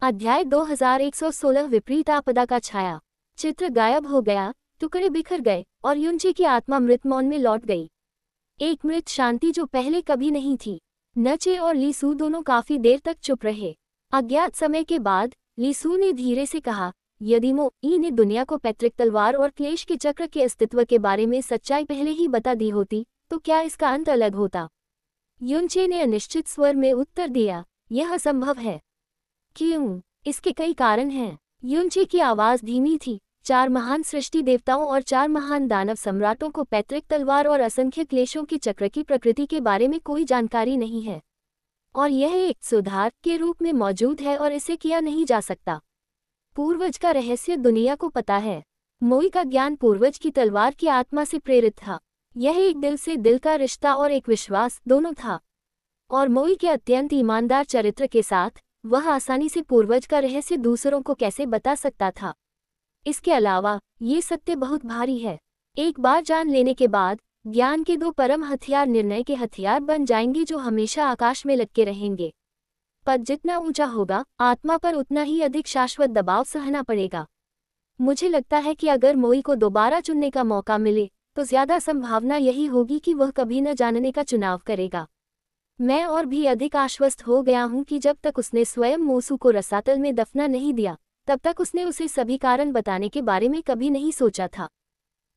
अध्याय 2116 विपरीत आपदा का छाया। चित्र गायब हो गया, टुकड़े बिखर गए और युनची की आत्मा मृत मौन में लौट गई। एक मृत शांति जो पहले कभी नहीं थी। नचे और लीसू दोनों काफी देर तक चुप रहे। अज्ञात समय के बाद लीसू ने धीरे से कहा, यदि मो ई ने दुनिया को पैतृक तलवार और क्लेश के चक्र के अस्तित्व के बारे में सच्चाई पहले ही बता दी होती तो क्या इसका अंत अलग होता। युनचे ने अनिश्चित स्वर में उत्तर दिया, यह असंभव है। क्यों? इसके कई कारण हैं। युनची की आवाज धीमी थी। 4 महान सृष्टि देवताओं और 4 महान दानव सम्राटों को पैतृक तलवार और असंख्य क्लेशों के चक्र की प्रकृति के बारे में कोई जानकारी नहीं है, और यह एक सुधार के रूप में मौजूद है और इसे किया नहीं जा सकता। पूर्वज का रहस्य दुनिया को पता है। मोई का ज्ञान पूर्वज की तलवार की आत्मा से प्रेरित था। यह एक दिल से दिल का रिश्ता और एक विश्वास दोनों था, और मोई के अत्यंत ईमानदार चरित्र के साथ वह आसानी से पूर्वज का रहस्य दूसरों को कैसे बता सकता था। इसके अलावा ये सत्य बहुत भारी है। एक बार जान लेने के बाद ज्ञान के 2 परम हथियार निर्णय के हथियार बन जाएंगे जो हमेशा आकाश में लटके रहेंगे। पद जितना ऊंचा होगा, आत्मा पर उतना ही अधिक शाश्वत दबाव सहना पड़ेगा। मुझे लगता है कि अगर मोई को दोबारा चुनने का मौका मिले तो ज्यादा संभावना यही होगी कि वह कभी न जानने का चुनाव करेगा। मैं और भी अधिक आश्वस्त हो गया हूं कि जब तक उसने स्वयं मोसू को रसातल में दफना नहीं दिया, तब तक उसने उसे सभी कारण बताने के बारे में कभी नहीं सोचा था।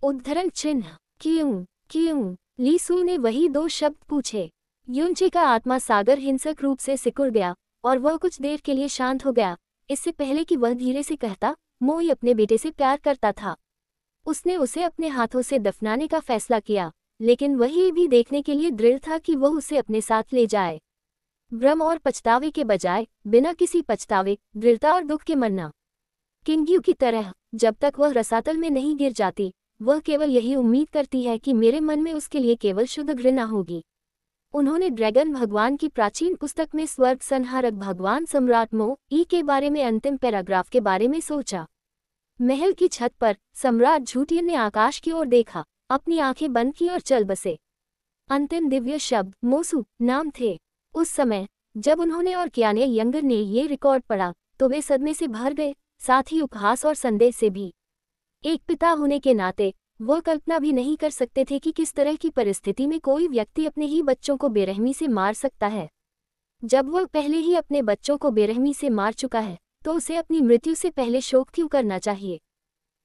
उद्धरण चिन्ह क्यों क्यों? लीसू ने वही 2 शब्द पूछे। युनची का आत्मा सागर हिंसक रूप से सिकुड़ गया और वह कुछ देर के लिए शांत हो गया, इससे पहले कि वह धीरे से कहता, मोई अपने बेटे से प्यार करता था। उसने उसे अपने हाथों से दफनाने का फैसला किया, लेकिन वह ये भी देखने के लिए दृढ़ था कि वह उसे अपने साथ ले जाए। भ्रम और पछतावे के बजाय बिना किसी पछतावे, दृढ़ता और दुख के मरना। किंग्यू की तरह जब तक वह रसातल में नहीं गिर जाती, वह केवल यही उम्मीद करती है कि मेरे मन में उसके लिए केवल शुद्ध घृणा होगी। उन्होंने ड्रैगन भगवान की प्राचीन पुस्तक में स्वर्ग संहारक भगवान सम्राट मो ई के बारे में अंतिम पैराग्राफ के बारे में सोचा। महल की छत पर सम्राट झूठियन ने आकाश की ओर देखा, अपनी आंखें बंद की और चल बसे। अंतिम दिव्य शब्द मोसू नाम थे। उस समय जब उन्होंने और कियाने यंगर ने ये रिकॉर्ड पढ़ा तो वे सदमे से भर गए, साथ ही उपहास और संदेह से भी। एक पिता होने के नाते वह कल्पना भी नहीं कर सकते थे कि किस तरह की परिस्थिति में कोई व्यक्ति अपने ही बच्चों को बेरहमी से मार सकता है। जब वह पहले ही अपने बच्चों को बेरहमी से मार चुका है तो उसे अपनी मृत्यु से पहले शोक क्यों करना चाहिए।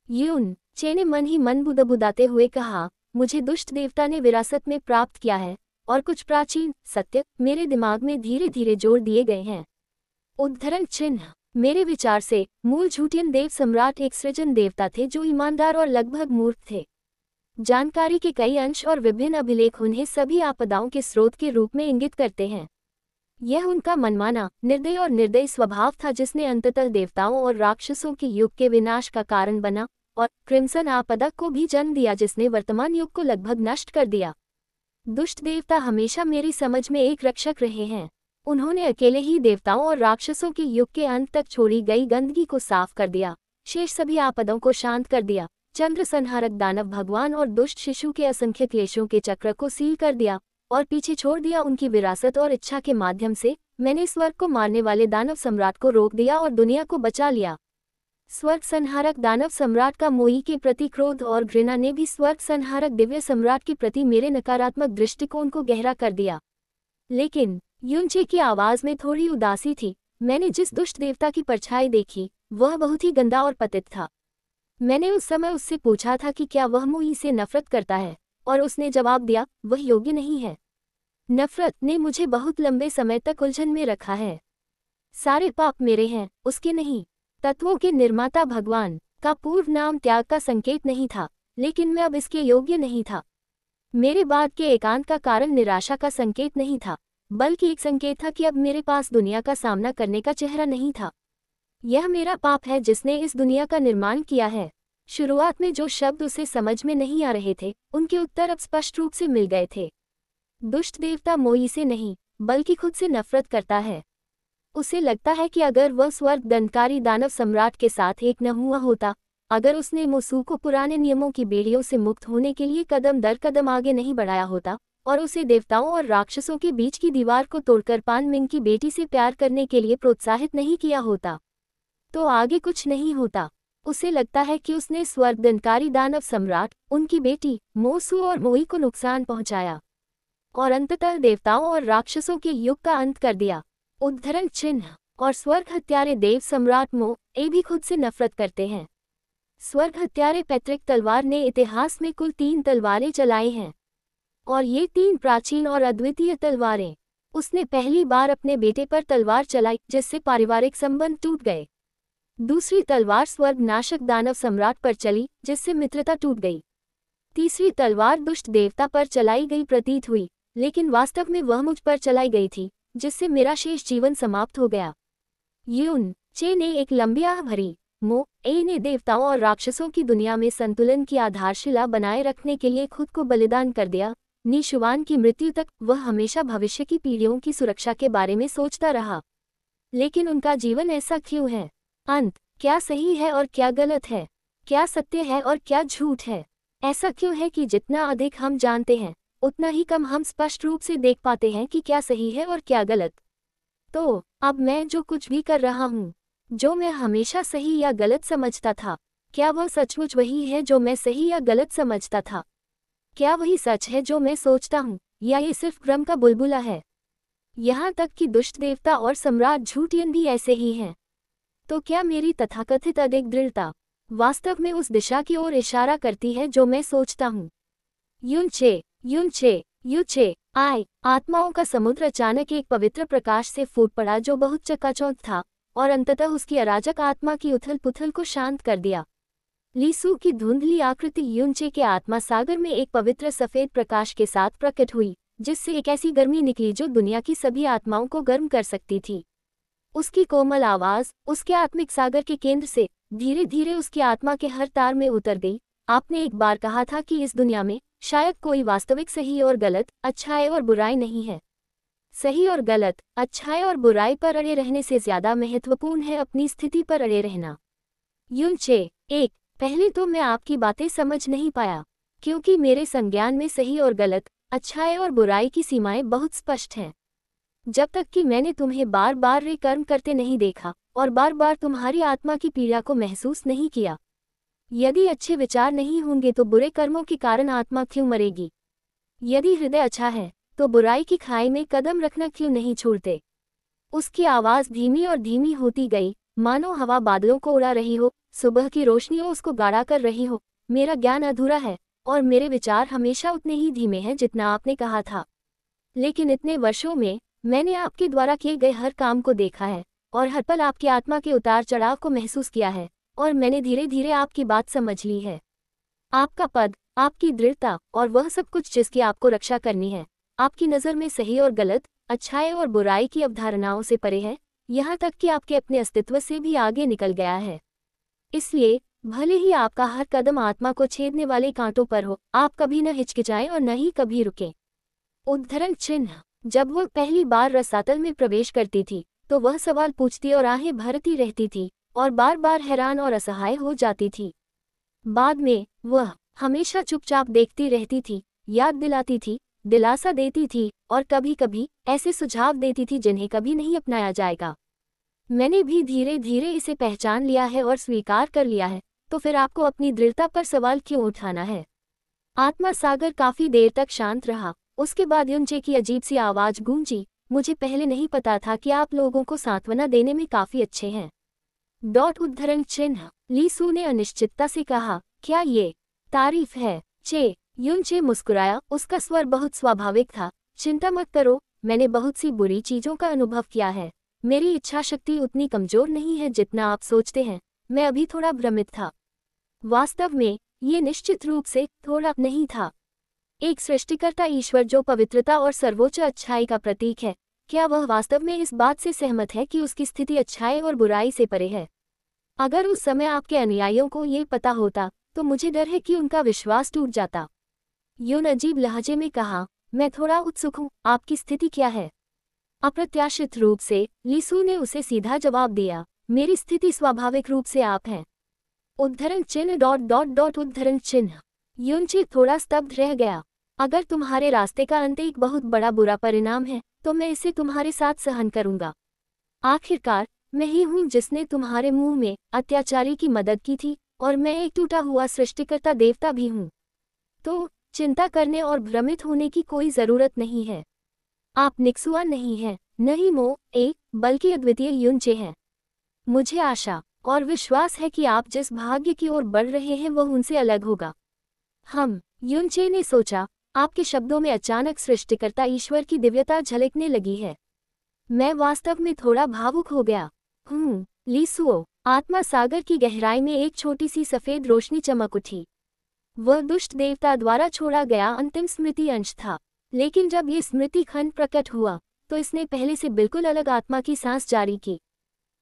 यून चे ने मन ही मन बुदबुदाते हुए कहा, मुझे दुष्ट देवता ने विरासत में प्राप्त किया है और कुछ प्राचीन सत्य मेरे दिमाग में धीरे धीरे जोड़ दिए गए हैं। उद्धरण चिन्ह मेरे विचार से मूल झूठियन देव सम्राट एक सृजन देवता थे जो ईमानदार और लगभग मूर्ख थे। जानकारी के कई अंश और विभिन्न अभिलेख उन्हें सभी आपदाओं के स्रोत के रूप में इंगित करते हैं। यह उनका मनमाना, निर्दयी और निर्दयी स्वभाव था जिसने अंततः देवताओं और राक्षसों के युग के विनाश का कारण बना और क्रिम्सन आपदा को भी जन्म दिया जिसने वर्तमान युग को लगभग नष्ट कर दिया। दुष्ट देवता हमेशा मेरी समझ में एक रक्षक रहे हैं। उन्होंने अकेले ही देवताओं और राक्षसों के युग के अंत तक छोड़ी गई गंदगी को साफ कर दिया, शेष सभी आपदाओं को शांत कर दिया, चंद्र संहारक दानव भगवान और दुष्ट शिशु के असंख्य क्लेशों के चक्र को सील कर दिया और पीछे छोड़ दिया। उनकी विरासत और इच्छा के माध्यम से मैंने स्वर्ग को मारने वाले दानव सम्राट को रोक दिया और दुनिया को बचा लिया। स्वर्ग संहारक दानव सम्राट का मोई के प्रति क्रोध और घृणा ने भी स्वर्ग संहारक दिव्य सम्राट के प्रति मेरे नकारात्मक दृष्टिकोण को गहरा कर दिया। लेकिन युनचे की आवाज में थोड़ी उदासी थी। मैंने जिस दुष्ट देवता की परछाई देखी वह बहुत ही गंदा और पतित था। मैंने उस समय उससे पूछा था कि क्या वह मोई से नफरत करता है, और उसने जवाब दिया, वह योग्य नहीं है। नफरत ने मुझे बहुत लंबे समय तक उलझन में रखा है। सारे पाप मेरे हैं, उसके नहीं। तत्वों के निर्माता भगवान का पूर्व नाम त्याग का संकेत नहीं था, लेकिन मैं अब इसके योग्य नहीं था। मेरे बाद के एकांत का कारण निराशा का संकेत नहीं था, बल्कि एक संकेत था कि अब मेरे पास दुनिया का सामना करने का चेहरा नहीं था। यह मेरा पाप है जिसने इस दुनिया का निर्माण किया है। शुरुआत में जो शब्द उसे समझ में नहीं आ रहे थे उनके उत्तर अब स्पष्ट रूप से मिल गए थे। दुष्ट देवता मोई से नहीं बल्कि खुद से नफरत करता है। उसे लगता है कि अगर वह स्वर्ग दंडकारी दानव सम्राट के साथ एक न हुआ होता, अगर उसने मोसू को पुराने नियमों की बेड़ियों से मुक्त होने के लिए कदम दर कदम आगे नहीं बढ़ाया होता और उसे देवताओं और राक्षसों के बीच की दीवार को तोड़कर पान मिंग की बेटी से प्यार करने के लिए प्रोत्साहित नहीं किया होता, तो आगे कुछ नहीं होता। उसे लगता है कि उसने स्वर्गदंडकारी दानव सम्राट, उनकी बेटी मोसू और मोई को नुकसान पहुंचाया और अंततः देवताओं और राक्षसों के युग का अंत कर दिया। उद्धरण चिन्ह। और स्वर्ग हत्यारे देव सम्राट मो ए भी खुद से नफरत करते हैं। स्वर्ग हत्यारे पैतृक तलवार ने इतिहास में कुल 3 तलवारें चलाई हैं और ये 3 प्राचीन और अद्वितीय तलवारें। उसने पहली बार अपने बेटे पर तलवार चलाई जिससे पारिवारिक संबंध टूट गए। दूसरी तलवार स्वर्ग नाशक दानव सम्राट पर चली जिससे मित्रता टूट गई। तीसरी तलवार दुष्ट देवता पर चलाई गई प्रतीत हुई, लेकिन वास्तव में वह मुझ पर चलाई गई थी जिससे मेरा शेष जीवन समाप्त हो गया। यून चे ने एक लंबी आह भरी। मो ए ने देवताओं और राक्षसों की दुनिया में संतुलन की आधारशिला बनाए रखने के लिए खुद को बलिदान कर दिया। निशुवान की मृत्यु तक वह हमेशा भविष्य की पीढ़ियों की सुरक्षा के बारे में सोचता रहा। लेकिन उनका जीवन ऐसा क्यों है? अंत क्या सही है और क्या गलत है? क्या सत्य है और क्या झूठ है? ऐसा क्यों है कि जितना अधिक हम जानते हैं उतना ही कम हम स्पष्ट रूप से देख पाते हैं कि क्या सही है और क्या गलत? तो अब मैं जो कुछ भी कर रहा हूँ, जो मैं हमेशा सही या गलत समझता था, क्या वह सचमुच वही है जो मैं सही या गलत समझता था? क्या वही सच है जो मैं सोचता हूँ, या ये सिर्फ भ्रम का बुलबुला है? यहाँ तक कि दुष्ट देवता और सम्राट झूठियन भी ऐसे ही हैं। तो क्या मेरी तथाकथित अधिक दृढ़ता वास्तव में उस दिशा की ओर इशारा करती है जो मैं सोचता हूँ? युनचे आय आत्माओं का समुद्र अचानक एक पवित्र प्रकाश से फूट पड़ा जो बहुत चकाचौंध था और अंततः उसकी अराजक आत्मा की उथल पुथल को शांत कर दिया। लीसू की धुंधली आकृति युनचे के आत्मा सागर में एक पवित्र सफेद प्रकाश के साथ प्रकट हुई, जिससे एक ऐसी गर्मी निकली जो दुनिया की सभी आत्माओं को गर्म कर सकती थी। उसकी कोमल आवाज उसके आत्मिक सागर के केंद्र से धीरे धीरे उसकी आत्मा के हर तार में उतर गई। आपने एक बार कहा था कि इस दुनिया में शायद कोई वास्तविक सही और गलत, अच्छाई और बुराई नहीं है। सही और गलत, अच्छाई और बुराई पर अड़े रहने से ज्यादा महत्वपूर्ण है अपनी स्थिति पर अड़े रहना। युनचे एक पहले तो मैं आपकी बातें समझ नहीं पाया, क्योंकि मेरे संज्ञान में सही और गलत, अच्छाई और बुराई की सीमाएं बहुत स्पष्ट हैं। जब तक कि मैंने तुम्हें बार बार रे कर्म करते नहीं देखा और बार बार तुम्हारी आत्मा की पीड़ा को महसूस नहीं किया। यदि अच्छे विचार नहीं होंगे तो बुरे कर्मों के कारण आत्मा क्यों मरेगी? यदि हृदय अच्छा है तो बुराई की खाई में कदम रखना क्यों नहीं छोड़ते? उसकी आवाज धीमी और धीमी होती गई, मानो हवा बादलों को उड़ा रही हो, सुबह की रोशनी उसको गाढ़ा कर रही हो। मेरा ज्ञान अधूरा है और मेरे विचार हमेशा उतने ही धीमे हैं जितना आपने कहा था। लेकिन इतने वर्षों में मैंने आपके द्वारा किए गए हर काम को देखा है और हर पल आपकी आत्मा के उतार चढ़ाव को महसूस किया है, और मैंने धीरे धीरे आपकी बात समझ ली है। आपका पद, आपकी दृढ़ता और वह सब कुछ जिसकी आपको रक्षा करनी है, आपकी नज़र में सही और गलत, अच्छाई और बुराई की अवधारणाओं से परे है, यहाँ तक कि आपके अपने अस्तित्व से भी आगे निकल गया है। इसलिए भले ही आपका हर कदम आत्मा को छेदने वाले कांटों पर हो, आप कभी न हिचकिचाएं और न ही कभी रुकें। उद्धरण चिन्ह। जब वह पहली बार रसातल में प्रवेश करती थी तो वह सवाल पूछती और आहें भरती रहती थी और बार बार हैरान और असहाय हो जाती थी। बाद में वह हमेशा चुपचाप देखती रहती थी, याद दिलाती थी, दिलासा देती थी और कभी कभी ऐसे सुझाव देती थी जिन्हें कभी नहीं अपनाया जाएगा। मैंने भी धीरे धीरे इसे पहचान लिया है और स्वीकार कर लिया है, तो फिर आपको अपनी दृढ़ता पर सवाल क्यों उठाना है? आत्मा सागर काफी देर तक शांत रहा। उसके बाद युनचे की अजीब सी आवाज गूंजी, मुझे पहले नहीं पता था कि आप लोगों को सांत्वना देने में काफी अच्छे हैं। उद्धरण चिन्ह। लीसू ने अनिश्चितता से कहा, क्या ये तारीफ है? युनचे मुस्कुराया, उसका स्वर बहुत स्वाभाविक था। चिंता मत करो, मैंने बहुत सी बुरी चीजों का अनुभव किया है। मेरी इच्छा शक्ति उतनी कमजोर नहीं है जितना आप सोचते हैं। मैं अभी थोड़ा भ्रमित था। वास्तव में ये निश्चित रूप से थोड़ा नहीं था। एक सृष्टिकर्ता ईश्वर जो पवित्रता और सर्वोच्च अच्छाई का प्रतीक है, क्या वह वास्तव में इस बात से सहमत है कि उसकी स्थिति अच्छाई और बुराई से परे है? अगर उस समय आपके अनुयायियों को ये पता होता तो मुझे डर है कि उनका विश्वास टूट जाता। यून अजीब लहजे में कहा, मैं थोड़ा उत्सुक हूँ, आपकी स्थिति क्या है? अप्रत्याशित रूप से लीसू ने उसे सीधा जवाब दिया, मेरी स्थिति स्वाभाविक रूप से आप हैं। उद्धरण चिन्ह उद्धरण चिन्ह। युनचे थोड़ा स्तब्ध रह गया। अगर तुम्हारे रास्ते का अंत एक बहुत बड़ा बुरा परिणाम है तो मैं इसे तुम्हारे साथ सहन करूंगा। आखिरकार मैं ही हूँ जिसने तुम्हारे मुंह में अत्याचारी की मदद की थी, और मैं एक टूटा हुआ सृष्टिकर्ता देवता भी हूँ। तो चिंता करने और भ्रमित होने की कोई जरूरत नहीं है। आप निक्सुआ नहीं हैं, नहीं मो एक, बल्कि अद्वितीय युनचे हैं। मुझे आशा और विश्वास है कि आप जिस भाग्य की ओर बढ़ रहे हैं वह उनसे अलग होगा। युनचे ने सोचा, आपके शब्दों में अचानक सृष्टिकर्ता ईश्वर की दिव्यता झलकने लगी है। मैं वास्तव में थोड़ा भावुक हो गया हूँ। लीसुओ, आत्मा सागर की गहराई में एक छोटी सी सफेद रोशनी चमक उठी। वह दुष्ट देवता द्वारा छोड़ा गया अंतिम स्मृति अंश था, लेकिन जब ये स्मृति खंड प्रकट हुआ तो इसने पहले से बिल्कुल अलग आत्मा की सांस जारी की।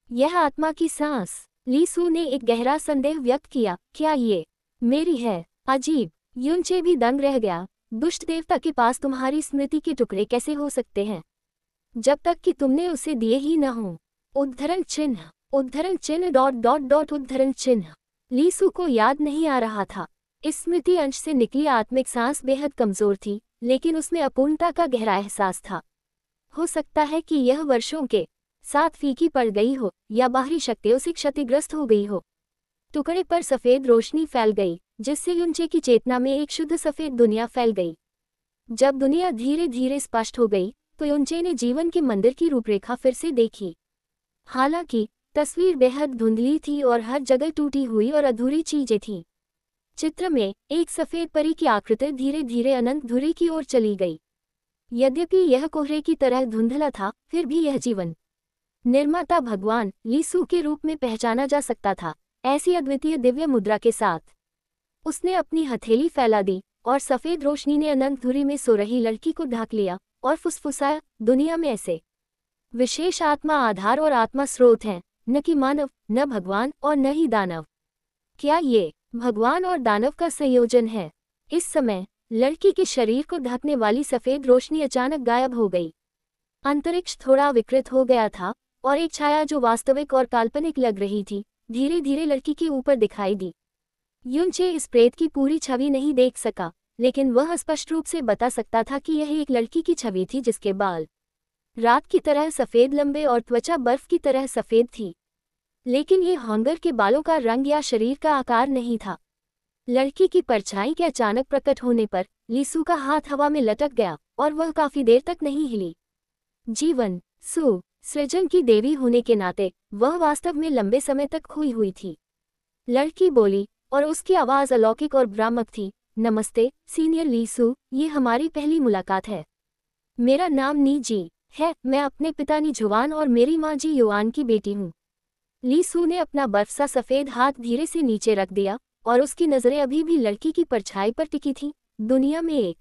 यह आत्मा की सांस, लीसू ने एक गहरा संदेह व्यक्त किया, क्या ये मेरी है? अजीब, युनचे भी दंग रह गया। दुष्ट देवता के पास तुम्हारी स्मृति के टुकड़े कैसे हो सकते हैं, जब तक कि तुमने उसे दिए ही न हो? उद्धरण चिन्ह उद्धरण चिन्ह। लीसू को याद नहीं आ रहा था। इस स्मृति अंश से निकली आत्मिक सांस बेहद कमजोर थी, लेकिन उसमें अपूर्णता का गहरा एहसास था। हो सकता है कि यह वर्षों के साथ फीकी पड़ गई हो, या बाहरी शक्तियों से क्षतिग्रस्त हो गई हो। टुकड़े पर सफेद रोशनी फैल गई, जिससे युनचे की चेतना में एक शुद्ध सफेद दुनिया फैल गई। जब दुनिया धीरे धीरे स्पष्ट हो गई तो युनचे ने जीवन के मंदिर की रूपरेखा फिर से देखी। हालांकि तस्वीर बेहद धुंधली थी और हर जगह टूटी हुई और अधूरी चीजें थीं। चित्र में एक सफेद परी की आकृति धीरे धीरे अनंत धुरी की ओर चली गई। यद्यपि यह कोहरे की तरह धुंधला था, फिर भी यह जीवन निर्माता भगवान लीसू के रूप में पहचाना जा सकता था, ऐसी अद्वितीय दिव्य मुद्रा के साथ। उसने अपनी हथेली फैला दी और सफेद रोशनी ने अनंत धुरी में सो रही लड़की को ढक लिया और फुसफुसाया, दुनिया में ऐसे विशेष आत्मा आधार और आत्मा स्रोत हैं, न कि मानव, न भगवान और न ही दानव। क्या ये भगवान और दानव का संयोजन है? इस समय लड़की के शरीर को ढकने वाली सफेद रोशनी अचानक गायब हो गई। अंतरिक्ष थोड़ा विकृत हो गया था और एक छाया जो वास्तविक और काल्पनिक लग रही थी, धीरे धीरे लड़की के ऊपर दिखाई दी। युनचे इस प्रेत की पूरी छवि नहीं देख सका, लेकिन वह स्पष्ट रूप से बता सकता था कि यह एक लड़की की छवि थी जिसके बाल रात की तरह सफेद लंबे और त्वचा बर्फ की तरह सफेद थी। लेकिन ये हॉन्गर के बालों का रंग या शरीर का आकार नहीं था। लड़की की परछाई के अचानक प्रकट होने पर लीसू का हाथ हवा में लटक गया और वह काफी देर तक नहीं हिली। जीवन, सृजन की देवी होने के नाते वह वास्तव में लंबे समय तक खोई हुई थी। लड़की बोली और उसकी आवाज अलौकिक और भ्रामक थी, नमस्ते सीनियर लीसू, ये हमारी पहली मुलाकात है। मेरा नाम नी जी है, मैं अपने पिता नी जुवान और मेरी माँ जी युआन की बेटी हूँ। लीसू ने अपना बर्फ सा सफेद हाथ धीरे से नीचे रख दिया और उसकी नजरें अभी भी लड़की की परछाई पर टिकी थीं। दुनिया में एक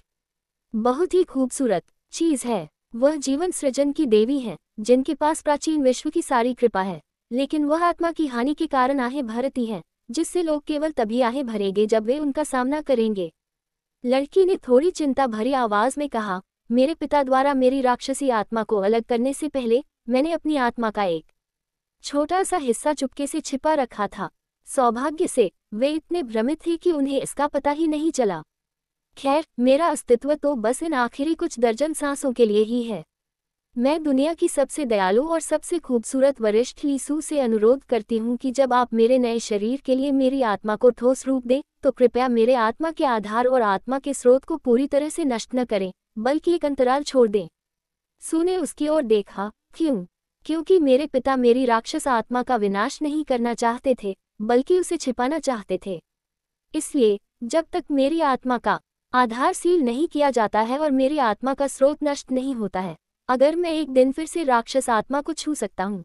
बहुत ही खूबसूरत चीज है, वह जीवन सृजन की देवी है, जिनके पास प्राचीन विश्व की सारी कृपा है, लेकिन वह आत्मा की हानि के कारण आहें भरती है, जिससे लोग केवल तभी आहें भरेंगे जब वे उनका सामना करेंगे। लड़की ने थोड़ी चिंता भरी आवाज में कहा, मेरे पिता द्वारा मेरी राक्षसी आत्मा को अलग करने से पहले मैंने अपनी आत्मा का एक छोटा सा हिस्सा चुपके से छिपा रखा था। सौभाग्य से वे इतने भ्रमित थे कि उन्हें इसका पता ही नहीं चला। खैर, मेरा अस्तित्व तो बस इन आखिरी कुछ दर्जन सांसों के लिए ही है। मैं दुनिया की सबसे दयालु और सबसे खूबसूरत वरिष्ठ लीसू से अनुरोध करती हूँ कि जब आप मेरे नए शरीर के लिए मेरी आत्मा को ठोस रूप दें, तो कृपया मेरे आत्मा के आधार और आत्मा के स्रोत को पूरी तरह से नष्ट न करें, बल्कि एक अंतराल छोड़ दें। सू ने उसकी ओर देखा, क्योंकि मेरे पिता मेरी राक्षस आत्मा का विनाश नहीं करना चाहते थे, बल्कि उसे छिपाना चाहते थे। इसलिए जब तक मेरी आत्मा का आधार सील नहीं किया जाता है और मेरी आत्मा का स्रोत नष्ट नहीं होता है, अगर मैं एक दिन फिर से राक्षस आत्मा को छू सकता हूँ,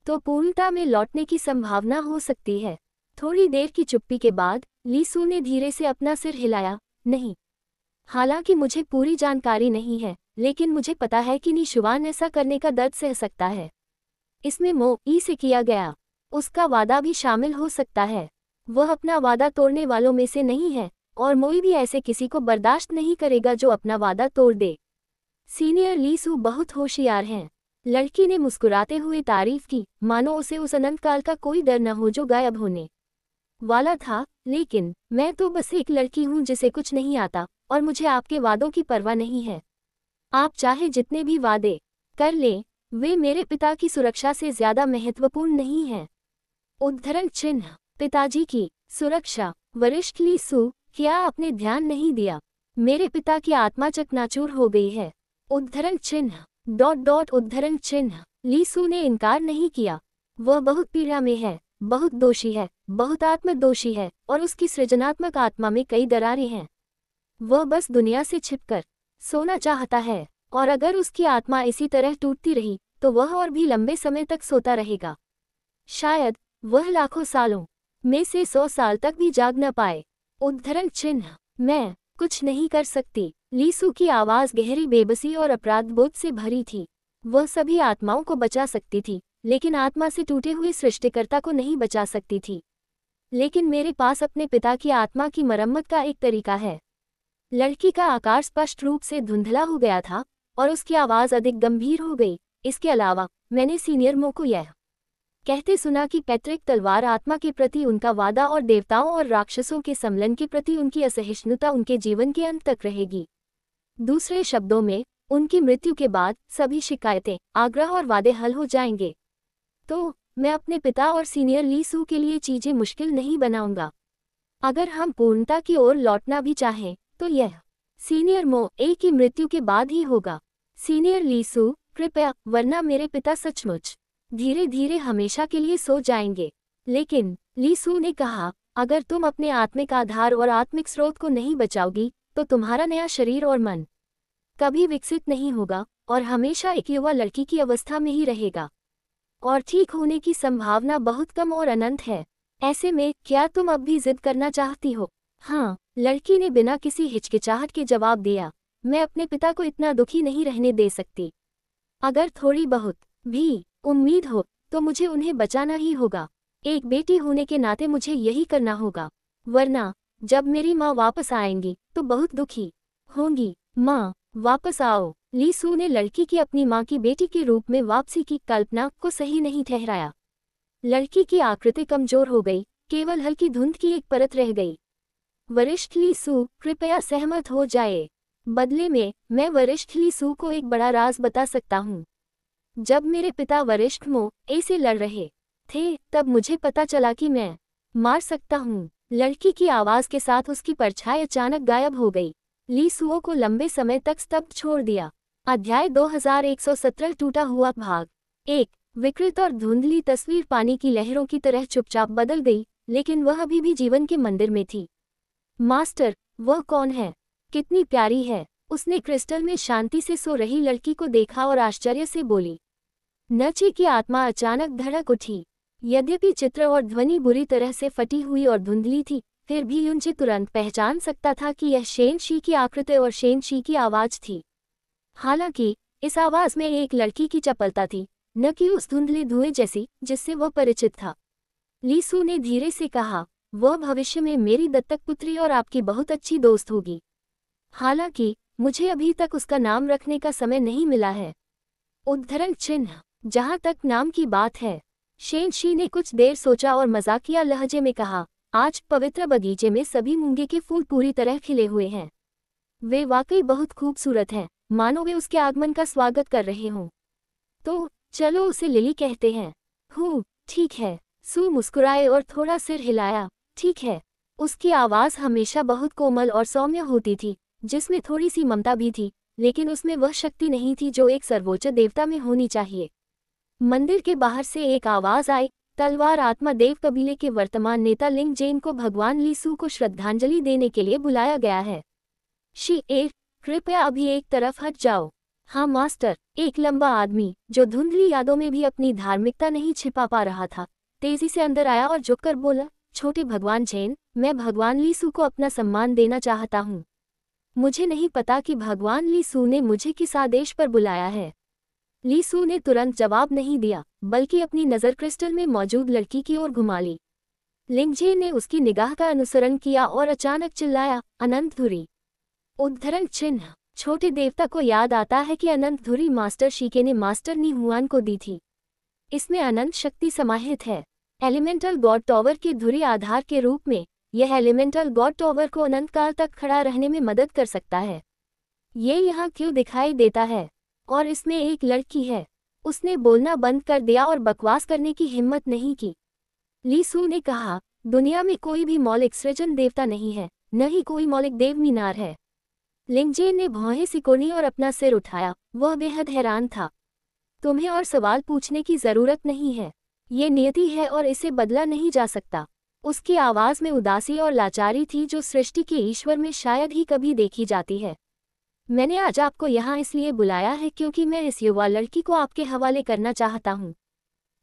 तो पूर्णता में लौटने की संभावना हो सकती है। थोड़ी देर की चुप्पी के बाद लीसू ने धीरे से अपना सिर हिलाया, नहीं, हालांकि मुझे पूरी जानकारी नहीं है, लेकिन मुझे पता है कि निशुवान ऐसा करने का दर्द सह सकता है। इसमें मो ई से किया गया उसका वादा भी शामिल हो सकता है। वह अपना वादा तोड़ने वालों में से नहीं है, और मोई भी ऐसे किसी को बर्दाश्त नहीं करेगा जो अपना वादा तोड़ दे। सीनियर लीसू बहुत होशियार हैं। लड़की ने मुस्कुराते हुए तारीफ की, मानो उसे उस अनंत काल का कोई डर न हो जो गायब होने वाला था। लेकिन मैं तो बस एक लड़की हूँ जिसे कुछ नहीं आता, और मुझे आपके वादों की परवाह नहीं है। आप चाहे जितने भी वादे कर लें, वे मेरे पिता की सुरक्षा से ज्यादा महत्वपूर्ण नहीं हैं। उद्धरण चिन्ह। पिताजी की सुरक्षा। वरिष्ठ ली सू, क्या आपने ध्यान नहीं दिया? मेरे पिता की आत्मा चकनाचूर हो गई है। उद्धरण चिन्ह। उद्धरण चिन्ह। ली सू ने इनकार नहीं किया। वह बहुत पीड़ा में है, बहुत दोषी है, बहुत आत्मदोषी है और उसकी सृजनात्मक आत्मा में कई दरारें हैं। वह बस दुनिया से छिपकर सोना चाहता है, और अगर उसकी आत्मा इसी तरह टूटती रही तो वह और भी लंबे समय तक सोता रहेगा। शायद वह लाखों सालों में से 100 साल तक भी जाग न पाए। उद्धरण चिन्ह। मैं कुछ नहीं कर सकती। ली सू की आवाज गहरी बेबसी और अपराधबोध से भरी थी। वह सभी आत्माओं को बचा सकती थी, लेकिन आत्मा से टूटे हुए सृष्टिकर्ता को नहीं बचा सकती थी। लेकिन मेरे पास अपने पिता की आत्मा की मरम्मत का एक तरीका है। लड़की का आकार स्पष्ट रूप से धुंधला हो गया था और उसकी आवाज अधिक गंभीर हो गई। इसके अलावा मैंने सीनियर मो को यह कहते सुना कि पैतृक तलवार आत्मा के प्रति उनका वादा और देवताओं और राक्षसों के सम्मिलन के प्रति उनकी असहिष्णुता उनके जीवन के अंत तक रहेगी। दूसरे शब्दों में, उनकी मृत्यु के बाद सभी शिकायतें, आग्रह और वादे हल हो जाएंगे। तो मैं अपने पिता और सीनियर ली सू के लिए चीजें मुश्किल नहीं बनाऊंगा। अगर हम पूर्णता की ओर लौटना भी चाहें तो यह सीनियर मो ए की मृत्यु के बाद ही होगा। सीनियर ली सू, कृपया, वरना मेरे पिता सचमुच धीरे धीरे हमेशा के लिए सो जाएंगे। लेकिन ली सू ने कहा, अगर तुम अपने आत्मिक आधार और आत्मिक स्रोत को नहीं बचाओगी तो तुम्हारा नया शरीर और मन कभी विकसित नहीं होगा और हमेशा एक युवा लड़की की अवस्था में ही रहेगा, और ठीक होने की संभावना बहुत कम और अनंत है। ऐसे में क्या तुम अब भी जिद करना चाहती हो? हाँ, लड़की ने बिना किसी हिचकिचाहट के जवाब दिया। मैं अपने पिता को इतना दुखी नहीं रहने दे सकती। अगर थोड़ी बहुत भी उम्मीद हो तो मुझे उन्हें बचाना ही होगा। एक बेटी होने के नाते मुझे यही करना होगा, वरना जब मेरी माँ वापस आएंगी तो बहुत दुखी होंगी। माँ, वापस आओ। ली सू ने लड़की की अपनी माँ की बेटी के रूप में वापसी की कल्पना को सही नहीं ठहराया। लड़की की आकृति कमजोर हो गई, केवल हल्की धुंध की एक परत रह गई। वरिष्ठ ली सू, कृपया सहमत हो जाए। बदले में मैं वरिष्ठ ली सू को एक बड़ा राज बता सकता हूँ। जब मेरे पिता वरिष्ठ मो ए से लड़ रहे थे तब मुझे पता चला कि मैं मार सकता हूँ। लड़की की आवाज के साथ उसकी परछाई अचानक गायब हो गई। ली सूओ को लंबे समय तक स्तब्ध छोड़ दिया। अध्याय 2117 टूटा हुआ भाग। एक विकृत और धुंधली तस्वीर पानी की लहरों की तरह चुपचाप बदल गई, लेकिन वह अभी भी जीवन के मंदिर में थी। मास्टर, वह कौन है? कितनी प्यारी है। उसने क्रिस्टल में शांति से सो रही लड़की को देखा और आश्चर्य से बोली। नची की आत्मा अचानक धड़क उठी। यद्यपि चित्र और ध्वनि बुरी तरह से फटी हुई और धुंधली थी, फिर भी युंची तुरंत पहचान सकता था कि यह शेन शी की आकृति और शेन शी की आवाज थी। हालांकि इस आवाज में एक लड़की की चपलता थी, न कि उस धुंधले धुएं जैसी जिससे वह परिचित था। ली सू ने धीरे से कहा, वह भविष्य में मेरी दत्तक पुत्री और आपकी बहुत अच्छी दोस्त होगी। हालांकि मुझे अभी तक उसका नाम रखने का समय नहीं मिला है। उद्धरण चिन्ह। जहां तक नाम की बात है, शेन शी ने कुछ देर सोचा और मजाकिया लहजे में कहा, आज पवित्र बगीचे में सभी मूंगे के फूल पूरी तरह खिले हुए हैं। वे वाकई बहुत खूबसूरत हैं, मानो वे उसके आगमन का स्वागत कर रहे हों। तो चलो उसे लिली कहते हैं। ठीक है। सू मुस्कुराए और थोड़ा सिर हिलाया। ठीक है। उसकी आवाज हमेशा बहुत कोमल और सौम्य होती थी, जिसमें थोड़ी सी ममता भी थी, लेकिन उसमें वह शक्ति नहीं थी जो एक सर्वोच्च देवता में होनी चाहिए। मंदिर के बाहर से एक आवाज आई, तलवार आत्मा देव कबीले के वर्तमान नेता लिंग जेन को भगवान ली सू को श्रद्धांजलि देने के लिए बुलाया गया है। कृपया अभी एक तरफ हट जाओ। हाँ मास्टर। एक लंबा आदमी, जो धुंधली यादों में भी अपनी धार्मिकता नहीं छिपा पा रहा था, तेजी से अंदर आया और झुककर बोला, छोटे भगवान जेन, मैं भगवान ली सू को अपना सम्मान देना चाहता हूँ। मुझे नहीं पता कि भगवान ली सू ने मुझे किस आदेश पर बुलाया है। ली सू ने तुरंत जवाब नहीं दिया, बल्कि अपनी नज़र क्रिस्टल में मौजूद लड़की की ओर घुमा ली। लिंगजे ने उसकी निगाह का अनुसरण किया और अचानक चिल्लाया, अनंत धुरी। उद्धरण चिन्ह। छोटे देवता को याद आता है कि अनंत धुरी मास्टर शीके ने मास्टर नी हुआन को दी थी। इसमें अनंत शक्ति समाहित है। एलिमेंटल गॉड टॉवर के धुरी आधार के रूप में यह एलिमेंटल गॉड टॉवर को अनंत काल तक खड़ा रहने में मदद कर सकता है। ये यहाँ क्यों दिखाई देता है? और इसमें एक लड़की है। उसने बोलना बंद कर दिया और बकवास करने की हिम्मत नहीं की। ली सू ने कहा, दुनिया में कोई भी मौलिक सृजन देवता नहीं है, न ही कोई मौलिक देव मीनार है। लिंगजेन ने भौहें सिकोड़ी और अपना सिर उठाया। वह बेहद हैरान था। तुम्हें और सवाल पूछने की जरूरत नहीं है। ये नियति है और इसे बदला नहीं जा सकता। उसकी आवाज में उदासी और लाचारी थी जो सृष्टि के ईश्वर में शायद ही कभी देखी जाती है। मैंने आज आपको यहाँ इसलिए बुलाया है क्योंकि मैं इस युवा लड़की को आपके हवाले करना चाहता हूँ।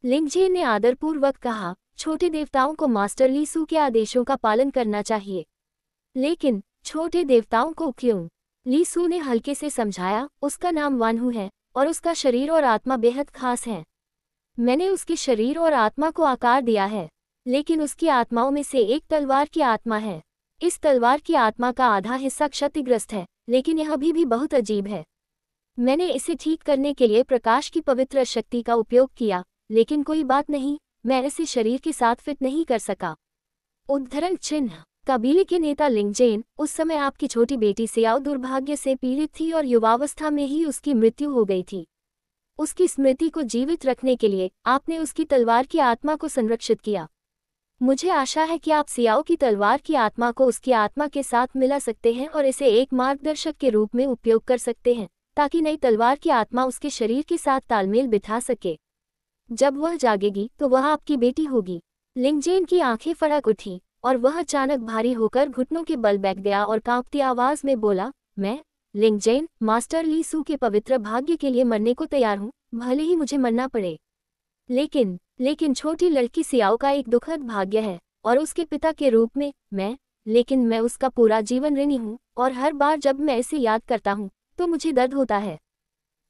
लिंगजेन ने आदरपूर्वक कहा, छोटे देवताओं को मास्टर ली सू के आदेशों का पालन करना चाहिए। लेकिन छोटे देवताओं को क्यों? ली सू ने हल्के से समझाया, उसका नाम वानहू है और उसका शरीर और आत्मा बेहद खास हैं। मैंने उसके शरीर और आत्मा को आकार दिया है, लेकिन उसकी आत्माओं में से एक तलवार की आत्मा है। इस तलवार की आत्मा का आधा हिस्सा क्षतिग्रस्त है, लेकिन यह अभी भी बहुत अजीब है। मैंने इसे ठीक करने के लिए प्रकाश की पवित्र शक्ति का उपयोग किया, लेकिन कोई बात नहीं, मैं इसे शरीर के साथ फिट नहीं कर सका। उद्धरण चिन्ह। कबीले के नेता लिंगजेन, उस समय आपकी छोटी बेटी सियाओ दुर्भाग्य से पीड़ित थी और युवावस्था में ही उसकी मृत्यु हो गई थी। उसकी स्मृति को जीवित रखने के लिए आपने उसकी तलवार की आत्मा को संरक्षित किया। मुझे आशा है कि आप सियाओ की तलवार की आत्मा को उसकी आत्मा के साथ मिला सकते हैं और इसे एक मार्गदर्शक के रूप में उपयोग कर सकते हैं, ताकि नई तलवार की आत्मा उसके शरीर के साथ तालमेल बिठा सके। जब वह जागेगी तो वह आपकी बेटी होगी। लिंगजेन की आंखें फड़क उठी और वह अचानक भारी होकर घुटनों के बल बैठ गया और कांपती आवाज में बोला, मैं लिंगजेन मास्टर ली सू के पवित्र भाग्य के लिए मरने को तैयार हूँ, भले ही मुझे मरना पड़े। लेकिन छोटी लड़की सियाओ का एक दुखद भाग्य है और उसके पिता के रूप में मैं उसका पूरा जीवन ऋणी हूँ और हर बार जब मैं इसे याद करता हूँ तो मुझे दर्द होता है।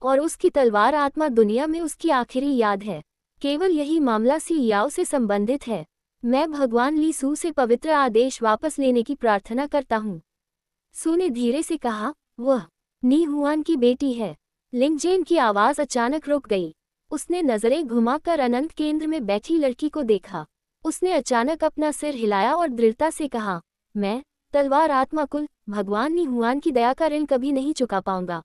और उसकी तलवार आत्मा दुनिया में उसकी आखिरी याद है। केवल यही मामला सियाओ से संबंधित है। मैं भगवान ली सू से पवित्र आदेश वापस लेने की प्रार्थना करता हूँ। सू ने धीरे से कहा, वह नी हुआन की बेटी है। लिंगजेन की आवाज अचानक रुक गई। उसने नजरें घुमाकर अनंत केंद्र में बैठी लड़की को देखा। उसने अचानक अपना सिर हिलाया और दृढ़ता से कहा, मैं तलवार आत्मा कुल भगवान नी हुआन की दया का ऋण कभी नहीं चुका पाऊंगा।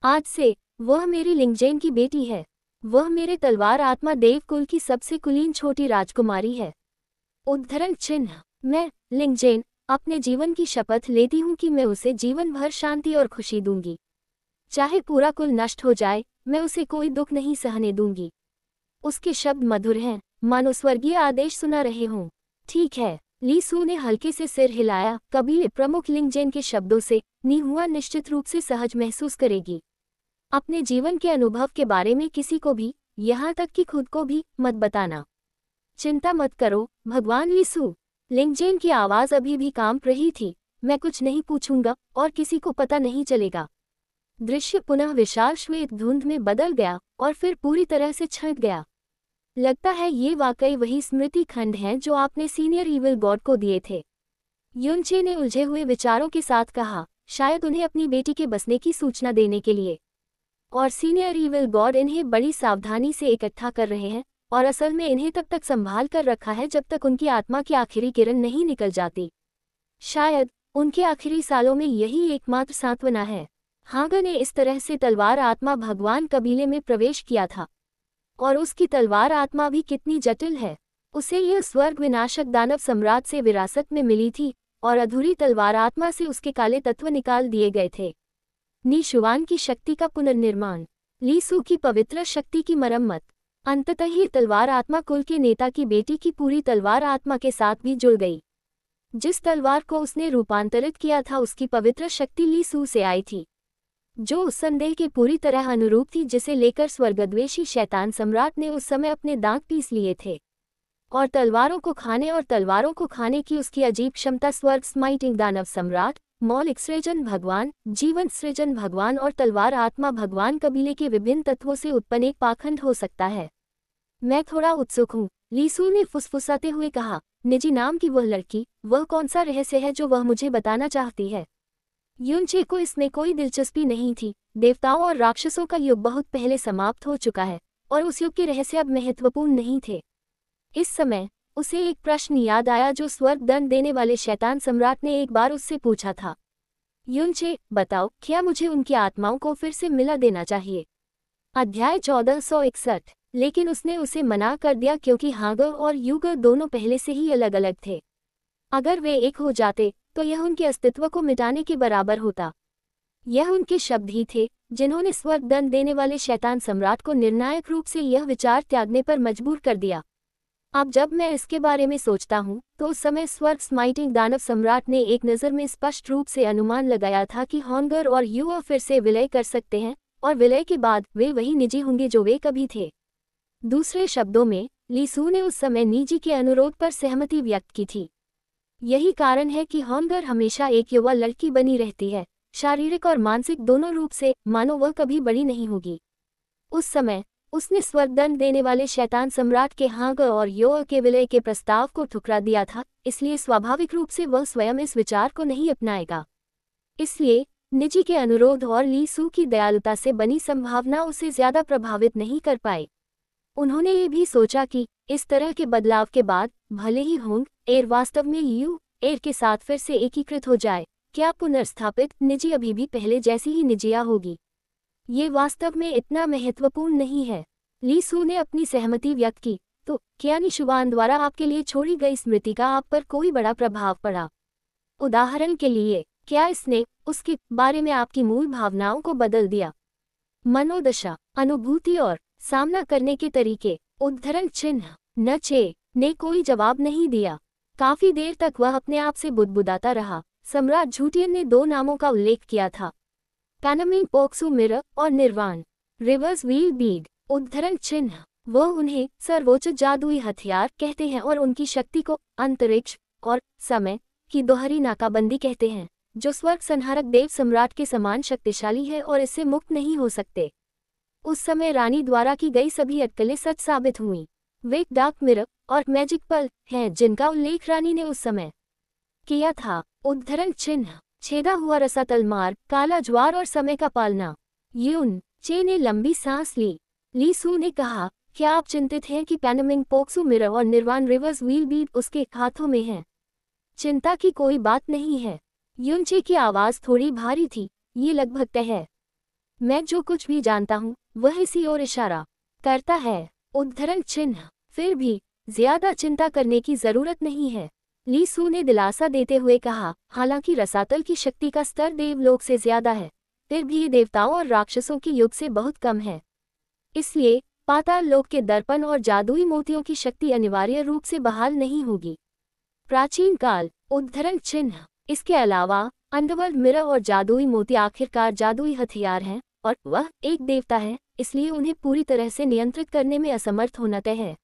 आज से वह मेरी लिंगजेन की बेटी है। वह मेरे तलवार आत्मा देव कुल की सबसे कुलीन छोटी राजकुमारी है। उद्धरण चिन्ह। मैं लिंगजेन अपने जीवन की शपथ लेती हूँ कि मैं उसे जीवन भर शांति और खुशी दूंगी। चाहे पूरा कुल नष्ट हो जाए, मैं उसे कोई दुख नहीं सहने दूंगी। उसके शब्द मधुर हैं, मानो स्वर्गीय आदेश सुना रहे हों। ठीक है, ली सू ने हल्के से सिर हिलाया। कबीले प्रमुख लिंगजेन के शब्दों से नी हुआन निश्चित रूप से सहज महसूस करेगी। अपने जीवन के अनुभव के बारे में किसी को भी, यहाँ तक कि खुद को भी, मत बताना। चिंता मत करो भगवान ली सू। लिंगजेन की आवाज अभी भी कांप रही थी। मैं कुछ नहीं पूछूंगा और किसी को पता नहीं चलेगा। दृश्य पुनः विशाल श्वेत धुंध में बदल गया और फिर पूरी तरह से छंट गया। लगता है ये वाकई वही स्मृति खंड हैं जो आपने सीनियर ईविल गॉड को दिए थे। युनचे ने उलझे हुए विचारों के साथ कहा, शायद उन्हें अपनी बेटी के बसने की सूचना देने के लिए। और सीनियर ईविल गॉड इन्हें बड़ी सावधानी से इकट्ठा कर रहे हैं और असल में इन्हें तब तक संभाल कर रखा है जब तक उनकी आत्मा की आखिरी किरण नहीं निकल जाती। शायद उनके आखिरी सालों में यही एकमात्र सांत्वना है। हागा ने इस तरह से तलवार आत्मा भगवान कबीले में प्रवेश किया था। और उसकी तलवार आत्मा भी कितनी जटिल है। उसे यह स्वर्ग विनाशक दानव सम्राट से विरासत में मिली थी और अधूरी तलवार आत्मा से उसके काले तत्व निकाल दिए गए थे। नी शुआन की शक्ति का पुनर्निर्माण, ली सू की पवित्र शक्ति की मरम्मत। अंततः ही तलवार आत्मा कुल के नेता की बेटी की पूरी तलवार आत्मा के साथ भी जुड़ गई। जिस तलवार को उसने रूपांतरित किया था उसकी पवित्र शक्ति ली सू से आई थी, जो उस संदेह के पूरी तरह अनुरूप थी जिसे लेकर स्वर्गद्वेषी शैतान सम्राट ने उस समय अपने दांत पीस लिए थे। और तलवारों को खाने की उसकी अजीब क्षमता स्वर्ग स्माइटिंग दानव सम्राट, मौलिक सृजन भगवान, जीवन सृजन भगवान और तलवार आत्मा भगवान कबीले के विभिन्न तत्वों से उत्पन्न एक पाखंड हो सकता है। मैं थोड़ा उत्सुक हूँ, ली सू ने फुसफुसाते हुए कहा। निजी नाम की वह लड़की, वह कौन सा रहस्य है जो वह मुझे बताना चाहती है? युनचे को इसमें कोई दिलचस्पी नहीं थी। देवताओं और राक्षसों का युग बहुत पहले समाप्त हो चुका है और उस युग के रहस्य अब महत्वपूर्ण नहीं थे। इस समय उसे एक प्रश्न याद आया जो स्वर्ग दंड देने वाले शैतान सम्राट ने एक बार उससे पूछा था। युनचे, बताओ, क्या मुझे उनकी आत्माओं को फिर से मिला देना चाहिए? अध्याय 1461। लेकिन उसने उसे मना कर दिया क्योंकि हागर और यूगर दोनों पहले से ही अलग अलग थे। अगर वे एक हो जाते तो यह उनके अस्तित्व को मिटाने के बराबर होता। यह उनके शब्द ही थे जिन्होंने स्वर्ग दंड देने वाले शैतान सम्राट को निर्णायक रूप से यह विचार त्यागने पर मजबूर कर दिया। अब जब मैं इसके बारे में सोचता हूँ तो उस समय स्वर्ग स्माइटिंग दानव सम्राट ने एक नज़र में स्पष्ट रूप से अनुमान लगाया था कि हॉन्गर और यूअर फिर से विलय कर सकते हैं, और विलय के बाद वे वही निजी होंगे जो वे कभी थे। दूसरे शब्दों में, ली सू ने उस समय निजी के अनुरोध पर सहमति व्यक्त की थी। यही कारण है कि हॉन्गर हमेशा एक युवा लड़की बनी रहती है, शारीरिक और मानसिक दोनों रूप से, मानो वह कभी बड़ी नहीं होगी। उस समय उसने स्वर्गदंड देने वाले शैतान सम्राट के हागर और योअर के विलय के प्रस्ताव को ठुकरा दिया था, इसलिए स्वाभाविक रूप से वह स्वयं इस विचार को नहीं अपनाएगा। इसलिए निजी के अनुरोध और ली सू की दयालुता से बनी संभावना उसे ज्यादा प्रभावित नहीं कर पाए। उन्होंने ये भी सोचा कि इस तरह के बदलाव के बाद भले ही होंग एर वास्तव में यू एर के साथ फिर से एकीकृत हो जाए, क्या पुनर्स्थापित निजी अभी भी पहले जैसी ही निजिया होगी। ये वास्तव में इतना महत्वपूर्ण नहीं है। ली सू ने अपनी सहमति व्यक्त की, तो क्या निशुवान द्वारा आपके लिए छोड़ी गई स्मृति का आप पर कोई बड़ा प्रभाव पड़ा? उदाहरण के लिए, क्या इसने उसके बारे में आपकी मूल भावनाओं को बदल दिया? मनोदशा, अनुभूति और सामना करने के तरीके। उद्धरण चिन्ह। नचे ने कोई जवाब नहीं दिया। काफी देर तक वह अपने आप से बुदबुदाता रहा। सम्राट झूटियन ने दो नामों का उल्लेख किया था, पैनमिंग पोक्सू मिरर और निर्वाण रिवर्स व्हील बीड। उद्धरण चिन्ह। वह उन्हें सर्वोच्च जादुई हथियार कहते हैं और उनकी शक्ति को अंतरिक्ष और समय की दोहरी नाकाबंदी कहते हैं, जो स्वर्ग संहारक देव सम्राट के समान शक्तिशाली है और इससे मुक्त नहीं हो सकते। उस समय रानी द्वारा की गई सभी अटकलें सच साबित हुईं। वे डार्क मिरर और मैजिक पल हैं जिनका उल्लेख रानी ने उस समय किया था। उद्धरण चिन्ह। छेदा हुआ रसातल मार्ग, काला ज्वार और समय का पालना। यून चे ने लंबी सांस ली। ली सू ने कहा, क्या आप चिंतित हैं कि पैनमिंग पोक्सू मिरर और निर्वाण रिवर्स व्हील बीड उसके हाथों में हैं? चिंता की कोई बात नहीं है। यूनचे की आवाज थोड़ी भारी थी। ये लगभग तय है। मैं जो कुछ भी जानता हूँ वह इसी ओर इशारा करता है। उद्धरण चिन्ह। फिर भी ज्यादा चिंता करने की जरूरत नहीं है, ली सू ने दिलासा देते हुए कहा। हालांकि रसातल की शक्ति का स्तर देवलोक से ज्यादा है, फिर भी ये देवताओं और राक्षसों के युग से बहुत कम है। इसलिए पाताल लोक के दर्पण और जादुई मोतियों की शक्ति अनिवार्य रूप से बहाल नहीं होगी। प्राचीन काल। उद्धरण चिन्ह। इसके अलावा अंडरवर्ल्ड मिरर और जादुई मोती आखिरकार जादुई हथियार हैं, और वह एक देवता है, इसलिए उन्हें पूरी तरह से नियंत्रित करने में असमर्थ होना तय है।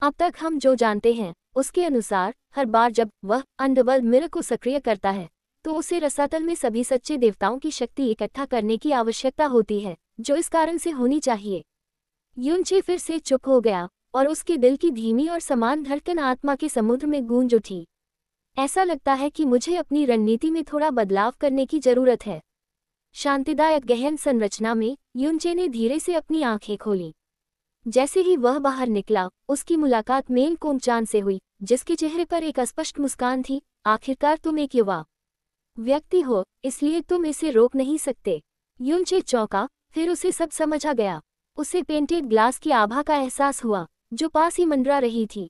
अब तक हम जो जानते हैं उसके अनुसार हर बार जब वह अंडरवर्ल्ड मिरर को सक्रिय करता है तो उसे रसातल में सभी सच्चे देवताओं की शक्ति इकट्ठा करने की आवश्यकता होती है, जो इस कारण से होनी चाहिए। यूनचे फिर से चुप हो गया और उसके दिल की धीमी और समान धड़कन आत्मा के समुद्र में गूंज उठी। ऐसा लगता है कि मुझे अपनी रणनीति में थोड़ा बदलाव करने की जरूरत है। शांतिदायक गहन संरचना में यूनचे ने धीरे से अपनी आंखें खोली। जैसे ही वह बाहर निकला, उसकी मुलाकात मेन कोमचान से हुई, जिसके चेहरे पर एक अस्पष्ट मुस्कान थी। आखिरकार तुम एक युवा व्यक्ति हो, इसलिए तुम इसे रोक नहीं सकते। यूनचे चौंका, फिर उसे सब समझ आ गया। उसे पेंटेड ग्लास की आभा का एहसास हुआ जो पास ही मंडरा रही थी।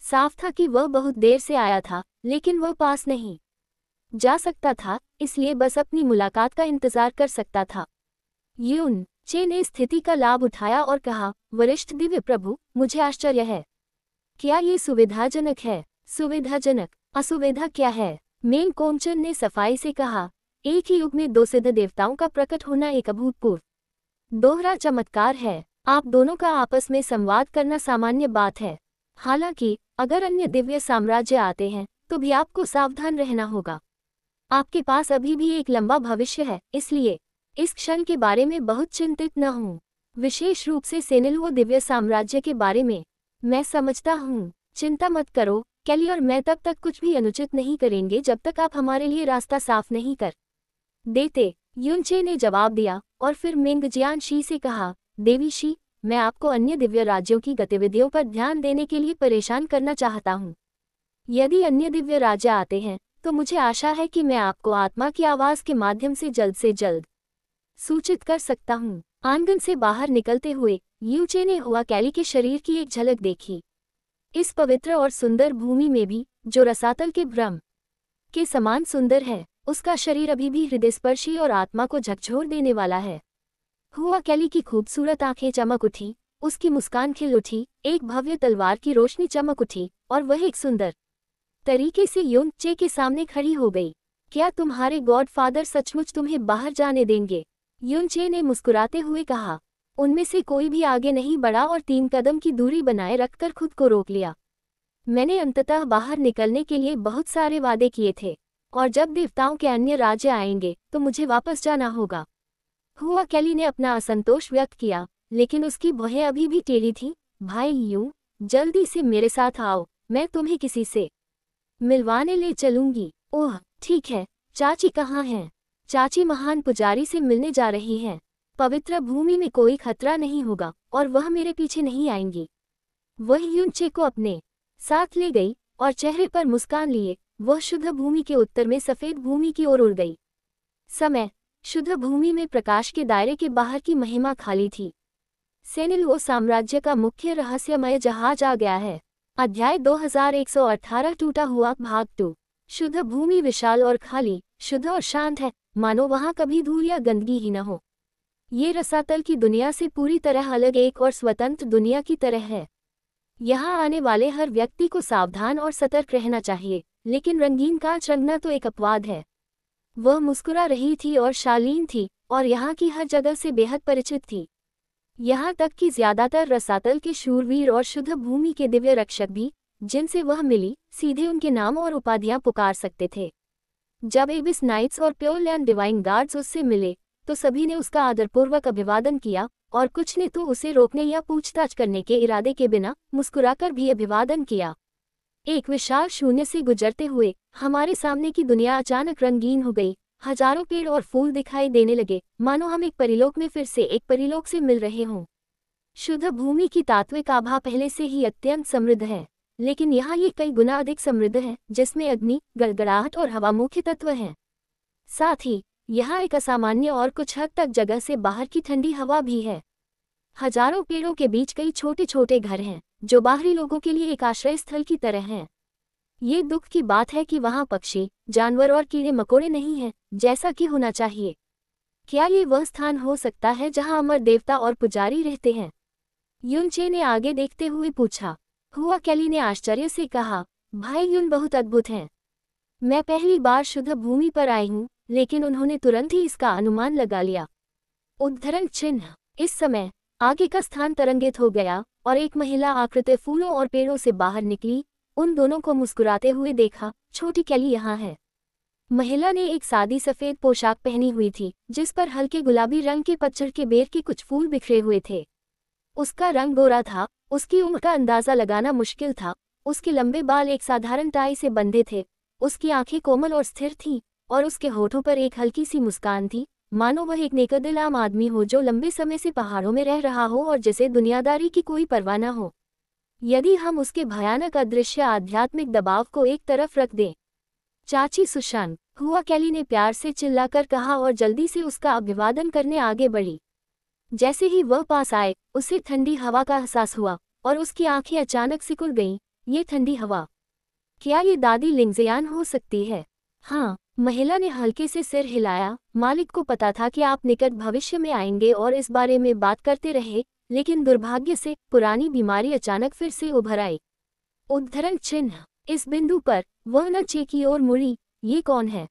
साफ था कि वह बहुत देर से आया था, लेकिन वह पास नहीं जा सकता था, इसलिए बस अपनी मुलाकात का इंतजार कर सकता था। यून चे ने स्थिति का लाभ उठाया और कहा, वरिष्ठ दिव्य प्रभु, मुझे आश्चर्य है। क्या ये सुविधाजनक है? सुविधाजनक? असुविधा क्या है? मेन कोमचन ने सफाई से कहा, एक ही युग में दो सिद्ध देवताओं का प्रकट होना एक अभूतपूर्व दोहरा चमत्कार है। आप दोनों का आपस में संवाद करना सामान्य बात है। हालांकि अगर अन्य दिव्य साम्राज्य आते हैं तो भी आपको सावधान रहना होगा। आपके पास अभी भी एक लंबा भविष्य है, इसलिए इस क्षण के बारे में बहुत चिंतित न हूँ, विशेष रूप से सेनेलुओ दिव्य साम्राज्य के बारे में। मैं समझता हूँ। चिंता मत करो, कैली और मैं तब तक कुछ भी अनुचित नहीं करेंगे जब तक आप हमारे लिए रास्ता साफ नहीं कर देते, यूनचे ने जवाब दिया। और फिर मिंग जियान शी से कहा, देवी शी, मैं आपको अन्य दिव्य राज्यों की गतिविधियों पर ध्यान देने के लिए परेशान करना चाहता हूँ। यदि अन्य दिव्य राज्य आते हैं तो मुझे आशा है कि मैं आपको आत्मा की आवाज़ के माध्यम से जल्द सूचित कर सकता हूँ। आंगन से बाहर निकलते हुए यूचे ने हुआ कैली के शरीर की एक झलक देखी। इस पवित्र और सुंदर भूमि में भी, जो रसातल के ब्रह्म के समान सुंदर है, उसका शरीर अभी भी हृदयस्पर्शी और आत्मा को झकझोर देने वाला है। हुआ कैली की खूबसूरत आंखें चमक उठी, उसकी मुस्कान खिल उठी, एक भव्य तलवार की रोशनी चमक उठी और वह एक सुंदर तरीके से यूनचे के सामने खड़ी हो गई। क्या तुम्हारे गॉडफादर सचमुच तुम्हें बाहर जाने देंगे? यूनचे ने मुस्कुराते हुए कहा। उनमें से कोई भी आगे नहीं बढ़ा और 3 कदम की दूरी बनाए रखकर खुद को रोक लिया। मैंने अंततः बाहर निकलने के लिए बहुत सारे वादे किए थे, और जब देवताओं के अन्य राज्य आएंगे तो मुझे वापस जाना होगा। हुआ कैली ने अपना असंतोष व्यक्त किया, लेकिन उसकी भौहें अभी भी टेढ़ी थीं। भाई यूं, जल्दी से मेरे साथ आओ, मैं तुम्हें किसी से मिलवाने ले चलूंगी। ओह ठीक है, चाची कहाँ हैं? चाची महान पुजारी से मिलने जा रही हैं। पवित्र भूमि में कोई खतरा नहीं होगा और वह मेरे पीछे नहीं आएंगी। वह यूनचे को अपने साथ ले गई और चेहरे पर मुस्कान लिए वह शुद्ध भूमि के उत्तर में सफेद भूमि की ओर उड़ गई। समय शुद्ध भूमि में प्रकाश के दायरे के बाहर की महिमा खाली थी। सेनिलो साम्राज्य का मुख्य रहस्यमय जहाज आ गया है। अध्याय 2118 टूटा हुआ भाग 2। शुद्ध भूमि विशाल और खाली, शुद्ध और शांत है, मानो वहां कभी धूल या गंदगी ही न हो। ये रसातल की दुनिया से पूरी तरह अलग एक और स्वतंत्र दुनिया की तरह है। यहाँ आने वाले हर व्यक्ति को सावधान और सतर्क रहना चाहिए, लेकिन रंगीन कांच रंगना तो एक अपवाद है। वह मुस्कुरा रही थी और शालीन थी और यहाँ की हर जगह से बेहद परिचित थी। यहाँ तक कि ज्यादातर रसातल के शूरवीर और शुद्ध भूमि के दिव्य रक्षक भी, जिनसे वह मिली, सीधे उनके नाम और उपाधियां पुकार सकते थे। जब एबिस नाइट्स और प्योरलैंड डिवाइन गार्ड्स उससे मिले तो सभी ने उसका आदरपूर्वक अभिवादन किया और कुछ ने तो उसे रोकने या पूछताछ करने के इरादे के बिना मुस्कुराकर भी अभिवादन किया। एक विशाल शून्य से गुजरते हुए हमारे सामने की दुनिया अचानक रंगीन हो गई। हजारों पेड़ और फूल दिखाई देने लगे, मानो हम एक परिलोक में फिर से एक परिलोक से मिल रहे हों। शुद्ध भूमि की तात्विक आभा पहले से ही अत्यंत समृद्ध है, लेकिन यहाँ ये कई गुना अधिक समृद्ध है, जिसमें अग्नि, गड़गड़ाहट और हवा मुख्य तत्व हैं। साथ ही यहाँ एक असामान्य और कुछ हद तक जगह से बाहर की ठंडी हवा भी है। हजारों पेड़ों के बीच कई छोटे छोटे घर हैं, जो बाहरी लोगों के लिए एक आश्रय स्थल की तरह हैं। ये दुख की बात है कि वहाँ पक्षी, जानवर और कीड़े मकोड़े नहीं हैं, जैसा कि होना चाहिए। क्या ये वह स्थान हो सकता है जहाँ अमर देवता और पुजारी रहते हैं? यूनचे ने आगे देखते हुए पूछा। हुआ कैली ने आश्चर्य से कहा, भाई यून बहुत अद्भुत हैं। मैं पहली बार शुद्ध भूमि पर आई हूँ, लेकिन उन्होंने तुरंत ही इसका अनुमान लगा लिया। उद्धरण चिन्ह। इस समय आगे का स्थान तरंगित हो गया और एक महिला आकृति फूलों और पेड़ों से बाहर निकली। उन दोनों को मुस्कुराते हुए देखा। छोटी कैली यहाँ है। महिला ने एक सादी सफेद पोशाक पहनी हुई थी, जिस पर हल्के गुलाबी रंग के पतझड़ के बेर के कुछ फूल बिखरे हुए थे। उसका रंग गोरा था, उसकी उम्र का अंदाजा लगाना मुश्किल था। उसके लंबे बाल एक साधारण टाई से बंधे थे, उसकी आंखें कोमल और स्थिर थीं, और उसके होठों पर एक हल्की सी मुस्कान थी, मानो वह एक नेकदिल आम आदमी हो जो लंबे समय से पहाड़ों में रह रहा हो और जिसे दुनियादारी की कोई परवाह न हो। यदि हम उसके भयानक अदृश्य आध्यात्मिक दबाव को एक तरफ रख दें। चाची सुशान, हुआ कैली ने प्यार से चिल्लाकर कहा और जल्दी से उसका अभिवादन करने आगे बढ़ी। जैसे ही वह पास आए, उसे ठंडी हवा का एहसास हुआ और उसकी आंखें अचानक सिकुड़ गईं। ये ठंडी हवा, क्या ये दादी लिंगजियान हो सकती है? हाँ, महिला ने हल्के से सिर हिलाया। मालिक को पता था कि आप निकट भविष्य में आएंगे और इस बारे में बात करते रहे, लेकिन दुर्भाग्य से पुरानी बीमारी अचानक फिर से उभर आई। उद्धरण चिन्ह। इस बिंदु पर वह न चे की ओर मुड़ी। ये कौन है?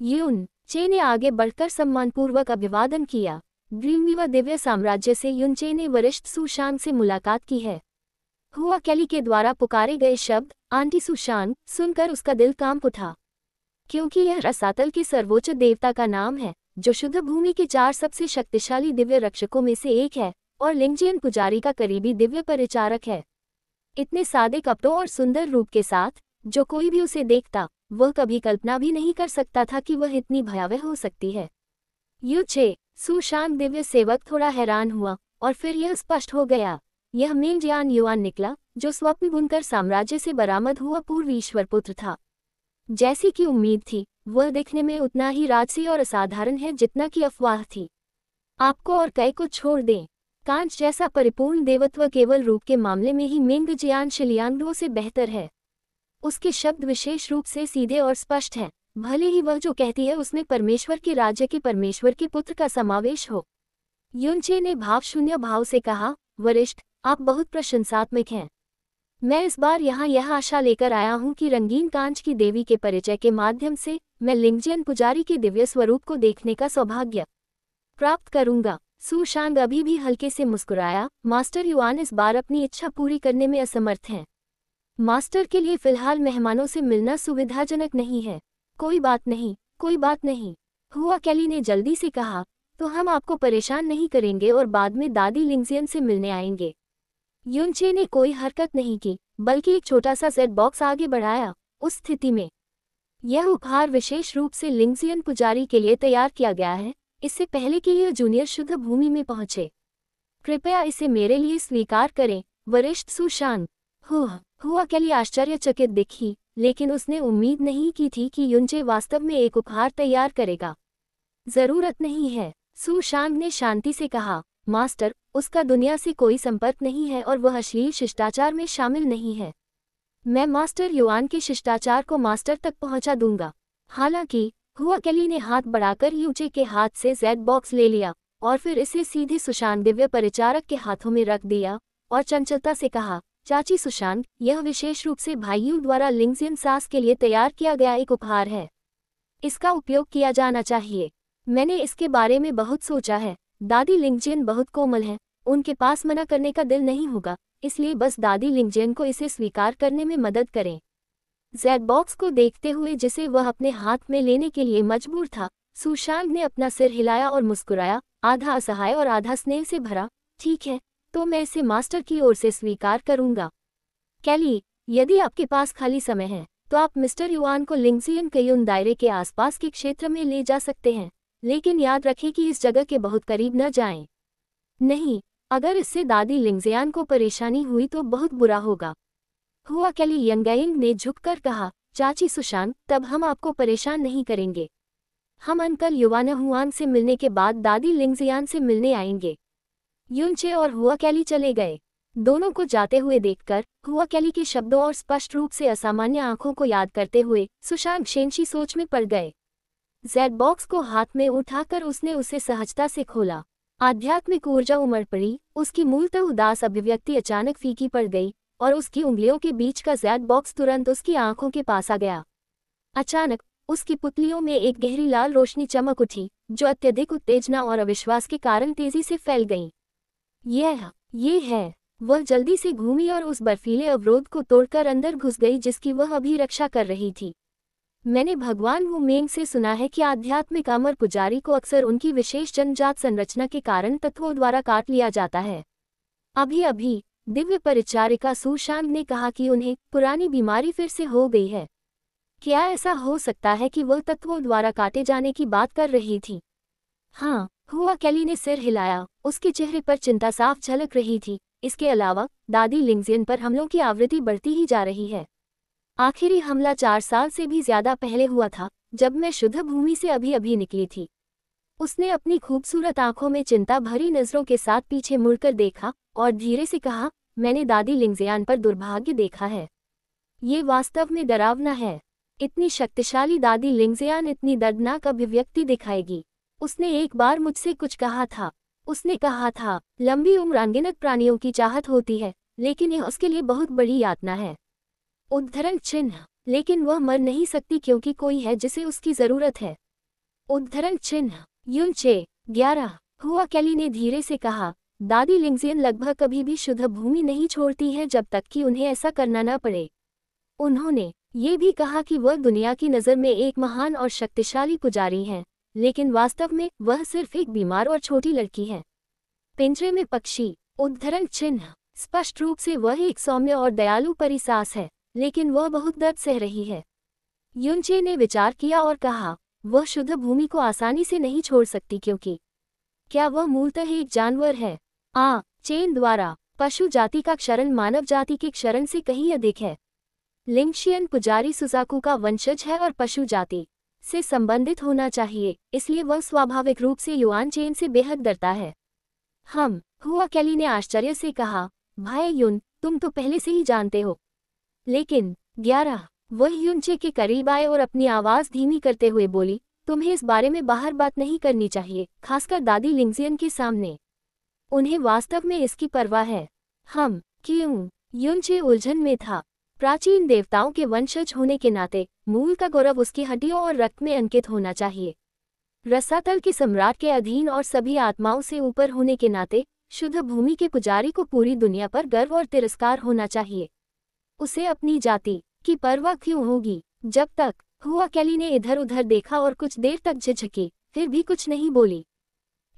यून चे ने आगे बढ़कर सम्मानपूर्वक अभिवादन किया। ग्रीनवीवा दिव्य साम्राज्य से यूनचे ने वरिष्ठ सुशान से मुलाकात की है। हुआ कैली के द्वारा पुकारे गए शब्द आंटी सुशान सुनकर उसका दिल कांप उठा, क्योंकि यह रसातल के सर्वोच्च देवता का नाम है, जो शुद्ध भूमि के 4 सबसे शक्तिशाली दिव्य रक्षकों में से एक है और लिंगजियन पुजारी का करीबी दिव्य परिचारक है। इतने सादे कपड़ों और सुंदर रूप के साथ, जो कोई भी उसे देखता, वह कभी कल्पना भी नहीं कर सकता था कि वह इतनी भयावह हो सकती है। यूचे सुशांत दिव्य सेवक थोड़ा हैरान हुआ और फिर यह स्पष्ट हो गया। यह मिंगजियान युआन निकला, जो स्वप्न बुनकर साम्राज्य से बरामद हुआ पूर्व ईश्वर पुत्र था। जैसी कि उम्मीद थी, वह दिखने में उतना ही राजसी और असाधारण है जितना कि अफवाह थी। आपको और कई को छोड़ दें। कांच जैसा परिपूर्ण देवत्व केवल रूप के मामले में ही मिंग जियान शिलियांगडो से बेहतर है। उसके शब्द विशेष रूप से सीधे और स्पष्ट हैं, भले ही वह जो कहती है उसमें परमेश्वर के राज्य के परमेश्वर के पुत्र का समावेश हो। युनचे ने भावशून्य भाव से कहा, वरिष्ठ, आप बहुत प्रशंसात्मक हैं। मैं इस बार यहाँ यह आशा लेकर आया हूँ कि रंगीन कांच की देवी के परिचय के माध्यम से मैं लिंगजियन पुजारी के दिव्य स्वरूप को देखने का सौभाग्य प्राप्त करूंगा। सु शांग अभी भी हल्के से मुस्कुराया। मास्टर युआन इस बार अपनी इच्छा पूरी करने में असमर्थ हैं। मास्टर के लिए फिलहाल मेहमानों से मिलना सुविधाजनक नहीं है। कोई बात नहीं, कोई बात नहीं, हुआ कैली ने जल्दी से कहा, तो हम आपको परेशान नहीं करेंगे और बाद में दादी लिंगजियन से मिलने आएंगे। युनचे ने कोई हरकत नहीं की, बल्कि एक छोटा सा सेट बॉक्स आगे बढ़ाया। उस स्थिति में यह उपहार विशेष रूप से लिंगजियन पुजारी के लिए तैयार किया गया है, इससे पहले कि यह जूनियर शुद्ध भूमि में पहुंचे। कृपया इसे मेरे लिए स्वीकार करें, वरिष्ठ सु शांग। हुआ कैली आश्चर्यचकित दिखी, लेकिन उसने उम्मीद नहीं की थी कि युनचे वास्तव में एक उपहार तैयार करेगा। जरूरत नहीं है, सु शांग ने शांति से कहा। मास्टर, उसका दुनिया से कोई संपर्क नहीं है और वह अश्लील शिष्टाचार में शामिल नहीं है। मैं मास्टर युआन के शिष्टाचार को मास्टर तक पहुंचा दूंगा। हालांकि हुआ कैली ने हाथ बढ़ाकर युनचे के हाथ से जेड बॉक्स ले लिया और फिर इसे सीधे सुशांत दिव्य परिचारक के हाथों में रख दिया और चंचलता से कहा, चाची सुशांत, यह विशेष रूप से भाइयों द्वारा लिंगजियन सास के लिए तैयार किया गया एक उपहार है। इसका उपयोग किया जाना चाहिए। मैंने इसके बारे में बहुत सोचा है। दादी लिंगजियन बहुत कोमल है, उनके पास मना करने का दिल नहीं होगा, इसलिए बस दादी लिंगजियन को इसे स्वीकार करने में मदद करें। जेड बॉक्स को देखते हुए जिसे वह अपने हाथ में लेने के लिए मजबूर था, सुशांत ने अपना सिर हिलाया और मुस्कुराया, आधा असहाय और आधा स्नेह से भरा। ठीक है, तो मैं इसे मास्टर की ओर से स्वीकार करूंगा। कैली, यदि आपके पास खाली समय है तो आप मिस्टर युआन को लिंगजियन कयुन दायरे के आसपास के क्षेत्र में ले जा सकते हैं, लेकिन याद रखें कि इस जगह के बहुत करीब न जाएं। नहीं, अगर इससे दादी लिंगजियान को परेशानी हुई तो बहुत बुरा होगा। हुआ कैली यंगइंग ने झुककर कहा, चाची सुशांत, तब हम आपको परेशान नहीं करेंगे। हम अंकल युवान हुआन से मिलने के बाद दादी लिंगजियान से मिलने आएंगे। युनचे और हुआ कैली चले गए। दोनों को जाते हुए देखकर हुआ कैली के शब्दों और स्पष्ट रूप से असामान्य आंखों को याद करते हुए सुशांत शेंशी सोच में पड़ गए। जेड बॉक्स को हाथ में उठाकर उसने उसे सहजता से खोला। आध्यात्मिक ऊर्जा उमड़ पड़ी, उसकी मूलतः उदास अभिव्यक्ति अचानक फीकी पड़ गई और उसकी उंगलियों के बीच का जेड बॉक्स तुरंत उसकी आंखों के पास आ गया। अचानक उसकी पुतलियों में एक गहरी लाल रोशनी चमक उठी, जो अत्यधिक उत्तेजना और अविश्वास के कारण तेजी से फैल गई। ये है। वह जल्दी से घूमी और उस बर्फीले अवरोध को तोड़कर अंदर घुस गई जिसकी वह अभी रक्षा कर रही थी। मैंने भगवान वु मेंग से सुना है कि आध्यात्मिक अमर पुजारी को अक्सर उनकी विशेष जन्मजात संरचना के कारण तत्वों द्वारा काट लिया जाता है। अभी दिव्य परिचारिका सुशांत ने कहा कि उन्हें पुरानी बीमारी फिर से हो गई है। क्या ऐसा हो सकता है कि वह तत्वों द्वारा काटे जाने की बात कर रही थी? हाँ, हुआ कैली ने सिर हिलाया, उसके चेहरे पर चिंता साफ झलक रही थी। इसके अलावा दादी लिंगजियन पर हमलों की आवृत्ति बढ़ती ही जा रही है। आखिरी हमला 4 साल से भी ज्यादा पहले हुआ था, जब मैं शुद्ध भूमि से अभी निकली थी। उसने अपनी खूबसूरत आंखों में चिंता भरी नजरों के साथ पीछे मुड़कर देखा और धीरे से कहा, मैंने दादी लिंगजियान पर दुर्भाग्य देखा है। ये वास्तव में डरावना है। इतनी शक्तिशाली दादी लिंगजियान इतनी दर्दनाक अभिव्यक्ति दिखाएगी। उसने एक बार मुझसे कुछ कहा था। उसने कहा था, लंबी उम्र अनगिनत प्राणियों की चाहत होती है, लेकिन यह उसके लिए बहुत बड़ी यातना है। उद्धरण चिन्ह, लेकिन वह मर नहीं सकती क्योंकि कोई है जिसे उसकी जरूरत है। उद्धरण चिन्ह। युनचे 11। हुआ कैली ने धीरे से कहा, दादी लिंगजियन लगभग कभी भी शुद्ध भूमि नहीं छोड़ती है जब तक कि उन्हें ऐसा करना न पड़े। उन्होंने ये भी कहा कि वह दुनिया की नज़र में एक महान और शक्तिशाली पुजारी हैं, लेकिन वास्तव में वह सिर्फ एक बीमार और छोटी लड़की है। पिंजरे में पक्षी। उद्धरण चिन्ह। स्पष्ट रूप से वह एक सौम्य और दयालु परिसास है, लेकिन वह बहुत दर्द सह रही है। युनचे ने विचार किया और कहा, वह शुद्ध भूमि को आसानी से नहीं छोड़ सकती क्योंकि क्या वह मूलतः एक जानवर है? चेन द्वारा पशु जाति का क्षरण मानव जाति के क्षरण से कहीं अधिक है। लिंगशियन पुजारी सुजाकू का वंशज है और पशु जाति से संबंधित होना चाहिए, इसलिए वह स्वाभाविक रूप से युआन चेन से बेहद डरता है। हुआ कैली ने आश्चर्य से कहा, भाई युन, तुम तो पहले से ही जानते हो। लेकिन 11 वह युनचे के करीब आए और अपनी आवाज़ धीमी करते हुए बोली, तुम्हें इस बारे में बाहर बात नहीं करनी चाहिए, खासकर दादी लिंगजियन के सामने। उन्हें वास्तव में इसकी परवाह है। क्यों? युनचे उलझन में था। प्राचीन देवताओं के वंशज होने के नाते मूल का गौरव उसकी हड्डियों और रक्त में अंकित होना चाहिए। रसातल के सम्राट के अधीन और सभी आत्माओं से ऊपर होने के नाते शुद्ध भूमि के पुजारी को पूरी दुनिया पर गर्व और तिरस्कार होना चाहिए। उसे अपनी जाति की परवाह क्यों होगी? जब तक हुआ कैली ने इधर उधर देखा और कुछ देर तक झिझकी, फिर भी कुछ नहीं बोली।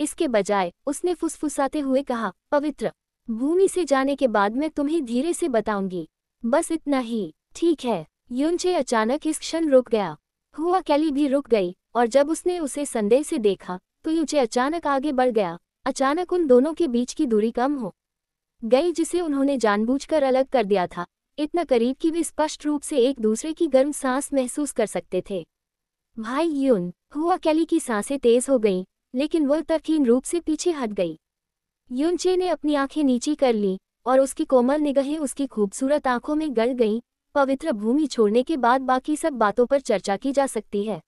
इसके बजाय उसने फुसफुसाते हुए कहा, पवित्र भूमि से जाने के बाद मैं तुम्हें धीरे से बताऊंगी, बस इतना ही। ठीक है। युनचे अचानक इस क्षण रुक गया। हुआ कैली भी रुक गई, और जब उसने उसे संदेह से देखा तो युनचे अचानक आगे बढ़ गया। अचानक उन दोनों के बीच की दूरी कम हो गई, जिसे उन्होंने जानबूझकर अलग कर दिया था, इतना करीब कि वे स्पष्ट रूप से एक दूसरे की गर्म सांस महसूस कर सकते थे। भाई युन, हुआ कैली की सांसें तेज हो गईं, लेकिन वह तर्कहीन रूप से पीछे हट गई। युनचे ने अपनी आंखें नीची कर लीं और उसकी कोमल निगाहें उसकी खूबसूरत आंखों में गड़ गईं। पवित्र भूमि छोड़ने के बाद बाकी सब बातों पर चर्चा की जा सकती है,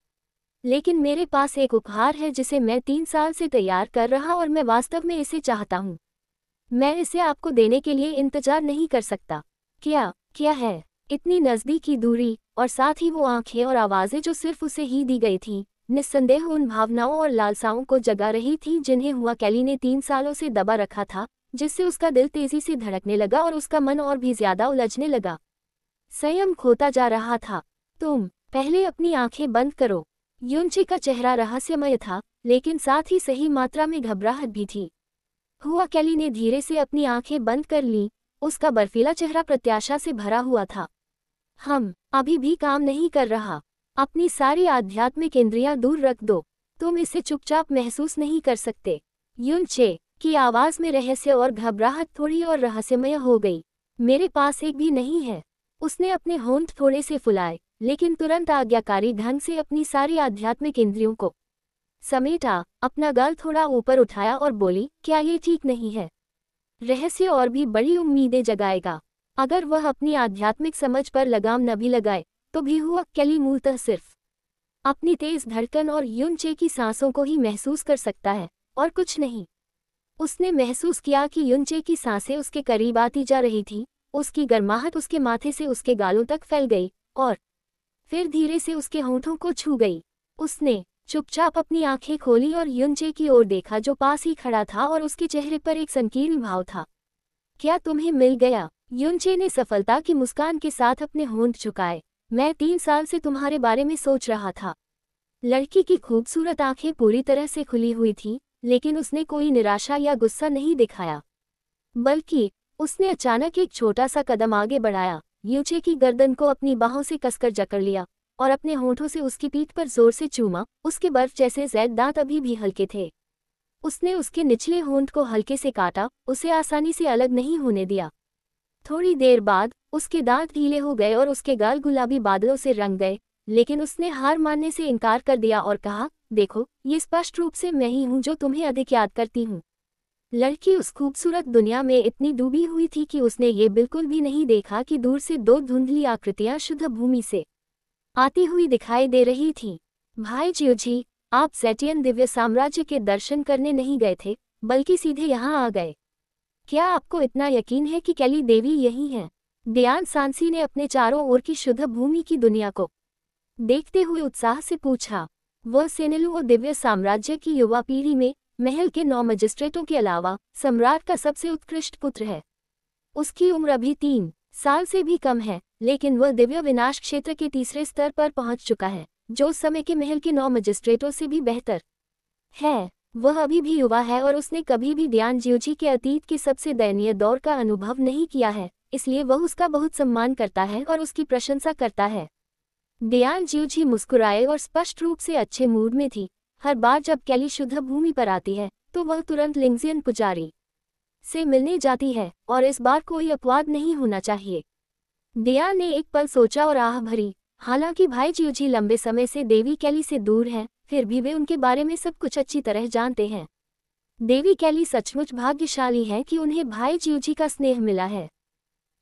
लेकिन मेरे पास एक उपहार है जिसे मैं 3 साल से तैयार कर रहा और मैं वास्तव में इसे चाहता हूँ। मैं इसे आपको देने के लिए इंतजार नहीं कर सकता। क्या है? इतनी नज़दीकी दूरी, और साथ ही वो आंखें और आवाज़ें जो सिर्फ उसे ही दी गई थीं, निस्संदेह उन भावनाओं और लालसाओं को जगा रही थीं जिन्हें हुआ कैली ने 3 सालों से दबा रखा था, जिससे उसका दिल तेजी से धड़कने लगा और उसका मन और भी ज्यादा उलझने लगा। संयम खोता जा रहा था। तुम पहले अपनी आंखें बंद करो। युनचे का चेहरा रहस्यमय था, लेकिन साथ ही सही मात्रा में घबराहट भी थी। हुआ कैली ने धीरे से अपनी आंखें बंद कर लीं, उसका बर्फीला चेहरा प्रत्याशा से भरा हुआ था। अभी भी काम नहीं कर रहा। अपनी सारी आध्यात्मिक इंद्रियां दूर रख दो। तुम इसे चुपचाप महसूस नहीं कर सकते। युनचे की आवाज में रहस्य और घबराहट थोड़ी और रहस्यमय हो गई। मेरे पास एक भी नहीं है। उसने अपने होंठ थोड़े से फुलाए, लेकिन तुरंत आज्ञाकारी ढंग से अपनी सारी आध्यात्मिक इंद्रियों को समेटा, अपना गाल थोड़ा ऊपर उठाया और बोली, क्या ये ठीक नहीं है? रहस्य और भी बड़ी उम्मीदें जगाएगा। अगर वह अपनी आध्यात्मिक समझ पर लगाम न भी लगाए तो भी हुआ कैली मूलतः सिर्फ अपनी तेज धड़कन और युनचे की सांसों को ही महसूस कर सकता है, और कुछ नहीं। उसने महसूस किया कि युनचे की सांसें उसके करीब आती जा रही थीं, उसकी गर्माहट उसके माथे से उसके गालों तक फैल गई और फिर धीरे से उसके होंठों को छू गई। उसने चुपचाप अपनी आंखें खोली और युनचे की ओर देखा जो पास ही खड़ा था, और उसके चेहरे पर एक संकीर्ण भाव था। क्या तुम्हें मिल गया? युनचे ने सफलता की मुस्कान के साथ अपने होंठ झुकाए। मैं 3 साल से तुम्हारे बारे में सोच रहा था। लड़की की खूबसूरत आंखें पूरी तरह से खुली हुई थीं, लेकिन उसने कोई निराशा या गुस्सा नहीं दिखाया, बल्कि उसने अचानक एक छोटा सा कदम आगे बढ़ाया, युनचे की गर्दन को अपनी बाहों से कसकर जकड़ लिया और अपने होंठों से उसकी पीठ पर जोर से चूमा। उसके बर्फ जैसे ज़ैद दांत अभी भी हल्के थे। उसने उसके निचले होंठ को हल्के से काटा, उसे आसानी से अलग नहीं होने दिया। थोड़ी देर बाद उसके दांत ढीले हो गए और उसके गाल गुलाबी बादलों से रंग गए, लेकिन उसने हार मानने से इनकार कर दिया और कहा, देखो, ये स्पष्ट रूप से मैं ही हूँ जो तुम्हें अधिक याद करती हूँ। लड़की उस खूबसूरत दुनिया में इतनी डूबी हुई थी कि उसने ये बिल्कुल भी नहीं देखा कि दूर से 2 धुंधली आकृतियां शुद्ध भूमि से आती हुई दिखाई दे रही थीं। भाई जियोजी, आप ज़ेटियन दिव्य साम्राज्य के दर्शन करने नहीं गए थे, बल्कि सीधे यहाँ आ गए। क्या आपको इतना यकीन है कि कैली देवी यही हैं? डियान सांसी ने अपने चारों ओर की शुद्ध भूमि की दुनिया को देखते हुए उत्साह से पूछा। वह सेनेलू और दिव्य साम्राज्य की युवा पीढ़ी में महल के 9 मजिस्ट्रेटों के अलावा सम्राट का सबसे उत्कृष्ट पुत्र है। उसकी उम्र अभी 3 साल से भी कम है, लेकिन वह दिव्य विनाश क्षेत्र के तीसरे स्तर पर पहुंच चुका है, जो उस समय के महल के 9 मजिस्ट्रेटों से भी बेहतर है। वह अभी भी युवा है और उसने कभी भी डियान जियोजी के अतीत के सबसे दयनीय दौर का अनुभव नहीं किया है, इसलिए वह उसका बहुत सम्मान करता है और उसकी प्रशंसा करता है। डियान जियोजी मुस्कुराए और स्पष्ट रूप से अच्छे मूड में थी। हर बार जब कैली शुद्ध भूमि पर आती है तो वह तुरंत लिंगजियन पुजारी से मिलने जाती है, और इस बार कोई अपवाद नहीं होना चाहिए। डियान ने एक पल सोचा और आह भरी, हालांकि भाई जियोजी लंबे समय से देवी कैली से दूर हैं, फिर भी वे उनके बारे में सब कुछ अच्छी तरह जानते हैं। देवी कैली सचमुच भाग्यशाली है कि उन्हें भाई जियोजी का स्नेह मिला है।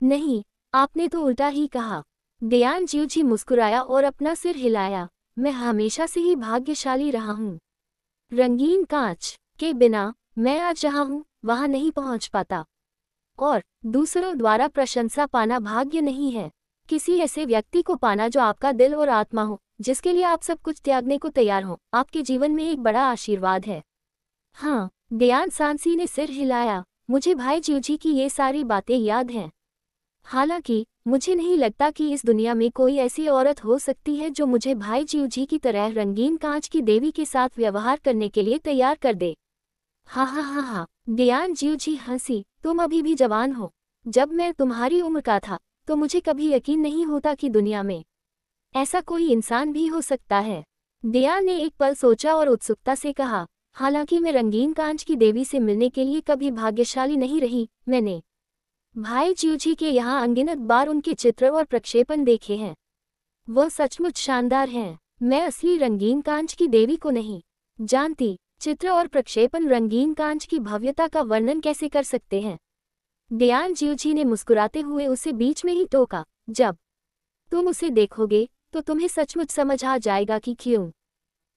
नहीं, आपने तो उल्टा ही कहा। डियान जियोजी मुस्कुराया और अपना सिर हिलाया। मैं हमेशा से ही भाग्यशाली रहा हूँ। रंगीन कांच के बिना मैं आज जहाँ हूँ वहाँ नहीं पहुँच पाता। और दूसरों द्वारा प्रशंसा पाना भाग्य नहीं है। किसी ऐसे व्यक्ति को पाना जो आपका दिल और आत्मा हो, जिसके लिए आप सब कुछ त्यागने को तैयार हो, आपके जीवन में एक बड़ा आशीर्वाद है। हाँ, डियान सांसी ने सिर हिलाया। मुझे भाई जियोजी की ये सारी बातें याद हैं। हालांकि मुझे नहीं लगता कि इस दुनिया में कोई ऐसी औरत हो सकती है जो मुझे भाई जियोजी की तरह रंगीन कांच की देवी के साथ व्यवहार करने के लिए तैयार कर दे। हाँ हाँ हाँ हाँ, डियान जियोजी हंसी। तुम अभी भी जवान हो। जब मैं तुम्हारी उम्र का था तो मुझे कभी यकीन नहीं होता कि दुनिया में ऐसा कोई इंसान भी हो सकता है। डियान ने एक पल सोचा और उत्सुकता से कहा, हालांकि मैं रंगीन कांच की देवी से मिलने के लिए कभी भाग्यशाली नहीं रही। मैंने भाई जियोजी के यहाँ अनगिनत बार उनके चित्र और प्रक्षेपण देखे हैं। वह सचमुच शानदार हैं। मैं असली रंगीन कांच की देवी को नहीं जानती। चित्र और प्रक्षेपण रंगीन कांच की भव्यता का वर्णन कैसे कर सकते हैं? डियान जियोजी ने मुस्कुराते हुए उसे बीच में ही टोका, जब तुम उसे देखोगे तो तुम्हें सचमुच समझ आ जाएगा कि क्यों।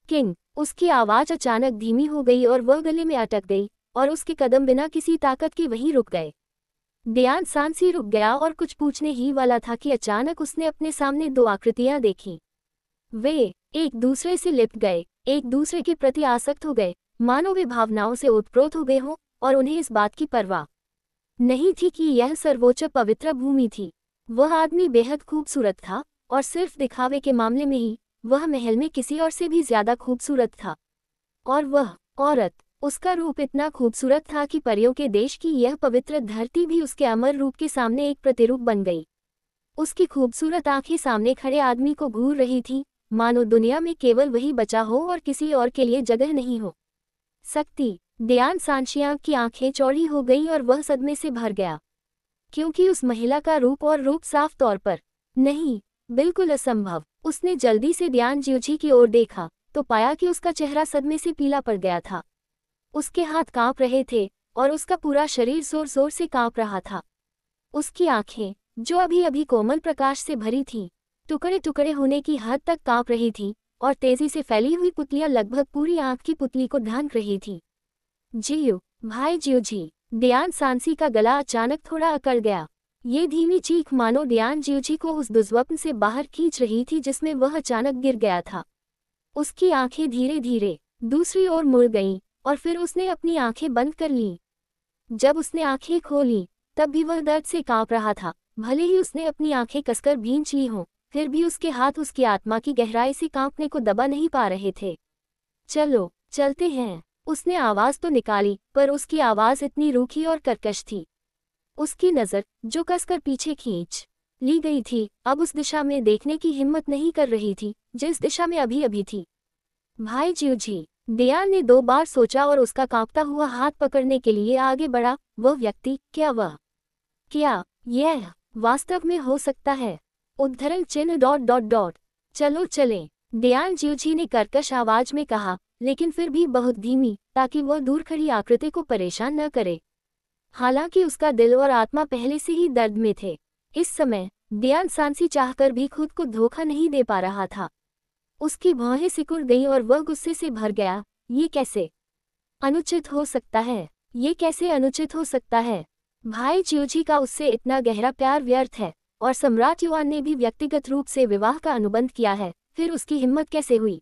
किंग, उसकी आवाज अचानक धीमी हो गई और वह गले में अटक गई, और उसके कदम बिना किसी ताकत के वहीं रुक गए। डियान सांसी रुक गया और कुछ पूछने ही वाला था कि अचानक उसने अपने सामने दो आकृतियां देखीं। वे एक दूसरे से लिपट गए, एक दूसरे के प्रति आसक्त हो गए, मानो वे भावनाओं से ओतप्रोत हो गए हों, और उन्हें इस बात की परवाह नहीं थी कि यह सर्वोच्च पवित्र भूमि थी। वह आदमी बेहद खूबसूरत था, और सिर्फ दिखावे के मामले में ही वह महल में किसी और से भी ज्यादा खूबसूरत था। और वह औरत, उसका रूप इतना खूबसूरत था कि परियों के देश की यह पवित्र धरती भी उसके अमर रूप के सामने एक प्रतिरूप बन गई। उसकी खूबसूरत आंखें सामने खड़े आदमी को घूर रही थीं, मानो दुनिया में केवल वही बचा हो और किसी और के लिए जगह नहीं हो सकती। डियान सांशियां की आंखें चौड़ी हो गईं और वह सदमे से भर गया, क्योंकि उस महिला का रूप साफ तौर पर नहीं, बिल्कुल असंभव। उसने जल्दी से डियान जियोजी की ओर देखा तो पाया कि उसका चेहरा सदमे से पीला पड़ गया था। उसके हाथ कांप रहे थे और उसका पूरा शरीर जोर जोर से कांप रहा था। उसकी आंखें, जो अभी अभी कोमल प्रकाश से भरी थीं, टुकड़े टुकड़े होने की हद तक कांप रही थीं, और तेजी से फैली हुई पुतलियां लगभग पूरी आंख की पुतली को ढांक रही थीं। जियो, भाई जियोजी। डियान सांसी का गला अचानक थोड़ा अकड़ गया। ये धीमी चीख मानो डियान जियोजी को उस दुर्स्वप्न से बाहर खींच रही थी जिसमें वह अचानक गिर गया था। उसकी आंखें धीरे धीरे दूसरी ओर मुड़ गईं, और फिर उसने अपनी आंखें बंद कर लीं। जब उसने आंखें खोलीं, तब भी वह दर्द से कांप रहा था। भले ही उसने अपनी आंखें कसकर भींच ली हों, फिर भी उसके हाथ उसकी आत्मा की गहराई से कांपने को दबा नहीं पा रहे थे। चलो, चलते हैं। उसने आवाज तो निकाली, पर उसकी आवाज इतनी रूखी और कर्कश थी। उसकी नज़र, जो कसकर पीछे खींच ली गई थी, अब उस दिशा में देखने की हिम्मत नहीं कर रही थी जिस दिशा में अभी अभी थी। भाई जियोजी। डियान ने 2 बार सोचा और उसका कांपता हुआ हाथ पकड़ने के लिए आगे बढ़ा। वह व्यक्ति, क्या यह वास्तव में हो सकता है? उद्धरण चिन्ह ... चलो चलें, डियान जियोजी ने कर्कश आवाज में कहा, लेकिन फिर भी बहुत धीमी, ताकि वह दूर खड़ी आकृति को परेशान न करे। हालांकि उसका दिल और आत्मा पहले से ही दर्द में थे। इस समय डियान सांसी चाहकर भी खुद को धोखा नहीं दे पा रहा था। उसकी भौहें सिकुड़ गईं और वह गुस्से से भर गया। ये कैसे अनुचित हो सकता है? ये कैसे अनुचित हो सकता है? भाई जियोजी का उससे इतना गहरा प्यार व्यर्थ है, और सम्राट युआन ने भी व्यक्तिगत रूप से विवाह का अनुबंध किया है, फिर उसकी हिम्मत कैसे हुई?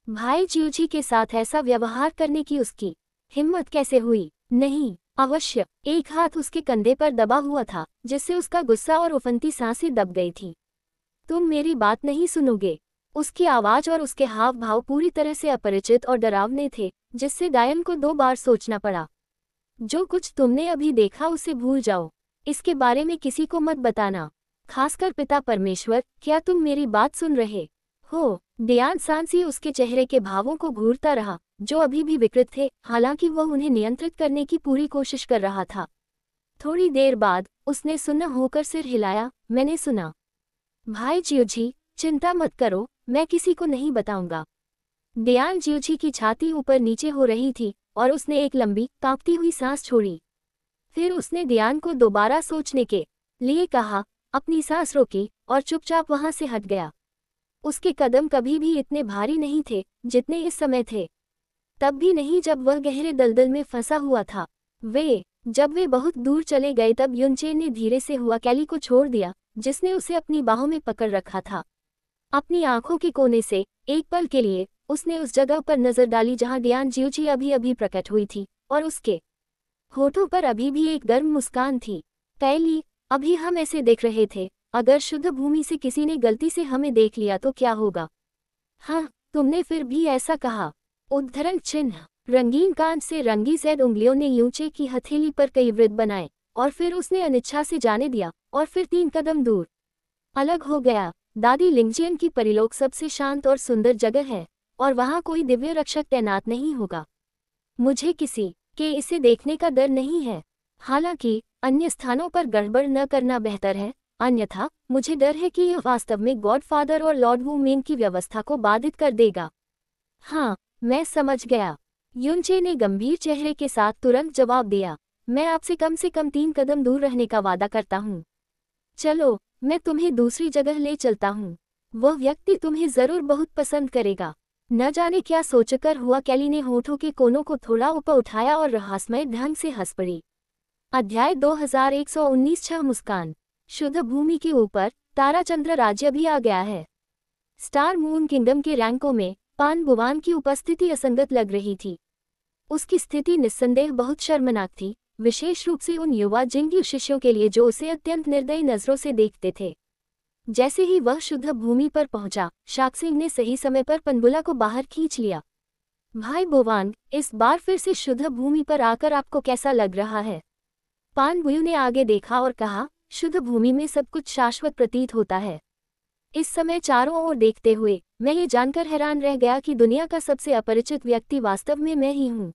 भाई जियोजी के साथ ऐसा व्यवहार करने की उसकी हिम्मत कैसे हुई? नहीं, अवश्य। एक हाथ उसके कंधे पर दबा हुआ था, जिससे उसका गुस्सा और उफनती सांसें दब गई थीं। तुम मेरी बात नहीं सुनोगे? उसकी आवाज और उसके हाव भाव पूरी तरह से अपरिचित और डरावने थे, जिससे डायन को 2 बार सोचना पड़ा। जो कुछ तुमने अभी देखा उसे भूल जाओ। इसके बारे में किसी को मत बताना, खासकर पिता परमेश्वर। क्या तुम मेरी बात सुन रहे हो? डियान सांसी उसके चेहरे के भावों को घूरता रहा, जो अभी भी विकृत थे, हालांकि वह उन्हें नियंत्रित करने की पूरी कोशिश कर रहा था। थोड़ी देर बाद उसने सुन्न होकर सिर हिलाया। मैंने सुना। भाई जियोजी, चिंता मत करो, मैं किसी को नहीं बताऊंगा। दियान ज्यूची की छाती ऊपर नीचे हो रही थी और उसने एक लंबी कांपती हुई सांस छोड़ी। फिर उसने दियान को दोबारा सोचने के लिए कहा, अपनी सांस रोकी और चुपचाप वहां से हट गया। उसके कदम कभी भी इतने भारी नहीं थे जितने इस समय थे, तब भी नहीं जब वह गहरे दलदल में फंसा हुआ था। जब वे बहुत दूर चले गए तब युनचेन ने धीरे से हुआ कैली को छोड़ दिया, जिसने उसे अपनी बाहों में पकड़ रखा था। अपनी आंखों के कोने से एक पल के लिए उसने उस जगह पर नजर डाली जहां दियान ज्यूची अभी अभी प्रकट हुई थी, और उसके होठों पर अभी भी एक गर्म मुस्कान थी। कैली, अभी हम ऐसे देख रहे थे, अगर शुद्ध भूमि से किसी ने गलती से हमें देख लिया तो क्या होगा? हाँ, तुमने फिर भी ऐसा कहा। उद्धरण चिन्ह। रंगीन कांच से रंगी ज़ैद उंगलियों ने यूचे की हथेली पर कई वृत्त बनाए, और फिर उसने अनिच्छा से जाने दिया, और फिर 3 कदम दूर अलग हो गया। दादी लिंगजियन की परिलोक सबसे शांत और सुंदर जगह है, और वहाँ कोई दिव्य रक्षक तैनात नहीं होगा। मुझे किसी के इसे देखने का डर नहीं है। हालांकि अन्य स्थानों पर गड़बड़ न करना बेहतर है, अन्यथा मुझे डर है कि यह वास्तव में गॉडफादर और लॉर्ड वुमेन की व्यवस्था को बाधित कर देगा। हाँ, मैं समझ गया। युनचे ने गंभीर चेहरे के साथ तुरंत जवाब दिया, मैं आपसे कम से कम 3 कदम दूर रहने का वादा करता हूँ। चलो, मैं तुम्हें दूसरी जगह ले चलता हूँ। वह व्यक्ति तुम्हें जरूर बहुत पसंद करेगा। न जाने क्या सोचकर हुआ, कैली ने होठों के कोनों को थोड़ा ऊपर उठाया और रहस्यमय ढंग से हंस पड़ी। अध्याय 2119 छह मुस्कान। शुद्ध भूमि के ऊपर ताराचंद्र राज्य भी आ गया है। स्टार मून किंगडम के रैंकों में पान बुवान की उपस्थिति असंगत लग रही थी। उसकी स्थिति निस्संदेह बहुत शर्मनाक थी, विशेष रूप से उन युवा जिंगयू शिष्यों के लिए जो उसे अत्यंत निर्दयी नजरों से देखते थे। जैसे ही वह शुद्ध भूमि पर पहुंचा, शाक्सिंग ने सही समय पर पनबुला को बाहर खींच लिया। भाई बुवांग, इस बार फिर से शुद्ध भूमि पर आकर आपको कैसा लग रहा है? पान बुयू ने आगे देखा और कहा, शुद्ध भूमि में सब कुछ शाश्वत प्रतीत होता है। इस समय चारों ओर देखते हुए मैं ये जानकर हैरान रह गया कि दुनिया का सबसे अपरिचित व्यक्ति वास्तव में मैं ही हूँ।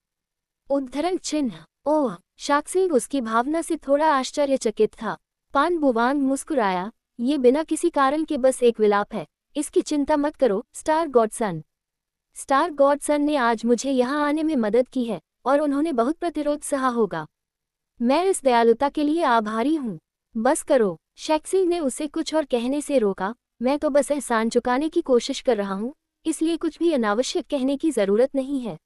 उद्धरण चिन्ह। ओह! शाक्सिंग उसकी भावना से थोड़ा आश्चर्यचकित था। पान बुवांग मुस्कुराया, ये बिना किसी कारण के बस एक विलाप है, इसकी चिंता मत करो स्टार गॉडसन। स्टार गॉडसन ने आज मुझे यहाँ आने में मदद की है, और उन्होंने बहुत प्रतिरोध सहा होगा। मैं इस दयालुता के लिए आभारी हूँ। बस करो। शैक्सिंग ने उसे कुछ और कहने से रोका, मैं तो बस एहसान चुकाने की कोशिश कर रहा हूँ, इसलिए कुछ भी अनावश्यक कहने की जरूरत नहीं है।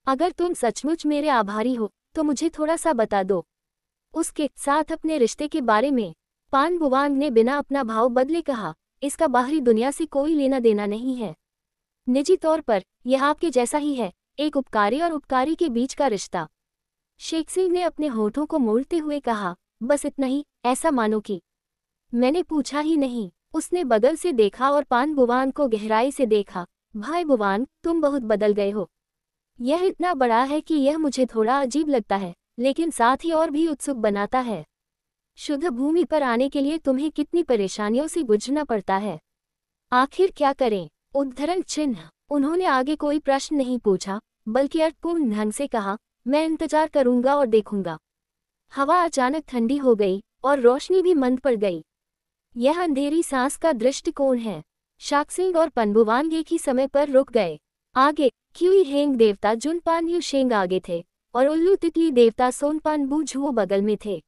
अगर तुम सचमुच मेरे आभारी हो तो मुझे थोड़ा सा बता दो। उसके साथ अपने रिश्ते के बारे में पान बुवांग ने बिना अपना भाव बदले कहा, इसका बाहरी दुनिया से कोई लेना देना नहीं है। निजी तौर पर यह आपके जैसा ही है, एक उपकारी और उपकारी के बीच का रिश्ता। शेक्सिंग ने अपने होठों को मोड़ते हुए कहा, बस इतना ही, ऐसा मानो कि मैंने पूछा ही नहीं। उसने बगल से देखा और पान बुवांग को गहराई से देखा। भाई बुवांग, तुम बहुत बदल गए हो। यह इतना बड़ा है कि यह मुझे थोड़ा अजीब लगता है, लेकिन साथ ही और भी उत्सुक बनाता है। शुद्ध भूमि पर आने के लिए तुम्हें कितनी परेशानियों से गुजरना पड़ता है। आखिर क्या करें? उद्धरण चिन्ह। उन्होंने आगे कोई प्रश्न नहीं पूछा, बल्कि अर्थपूर्ण ढंग से कहा, मैं इंतजार करूंगा और देखूंगा। हवा अचानक ठंडी हो गई और रोशनी भी मंद पड़ गई। यह अंधेरी सांस का दृष्टिकोण है। शाक्सिंग और पनबुवान एक ही समय पर रुक गए। आगे क्यूई हेंग देवता जुनपान यू शेंग आगे थे, और उल्लू तितली देवता सोनपान बू झुओ बगल में थे।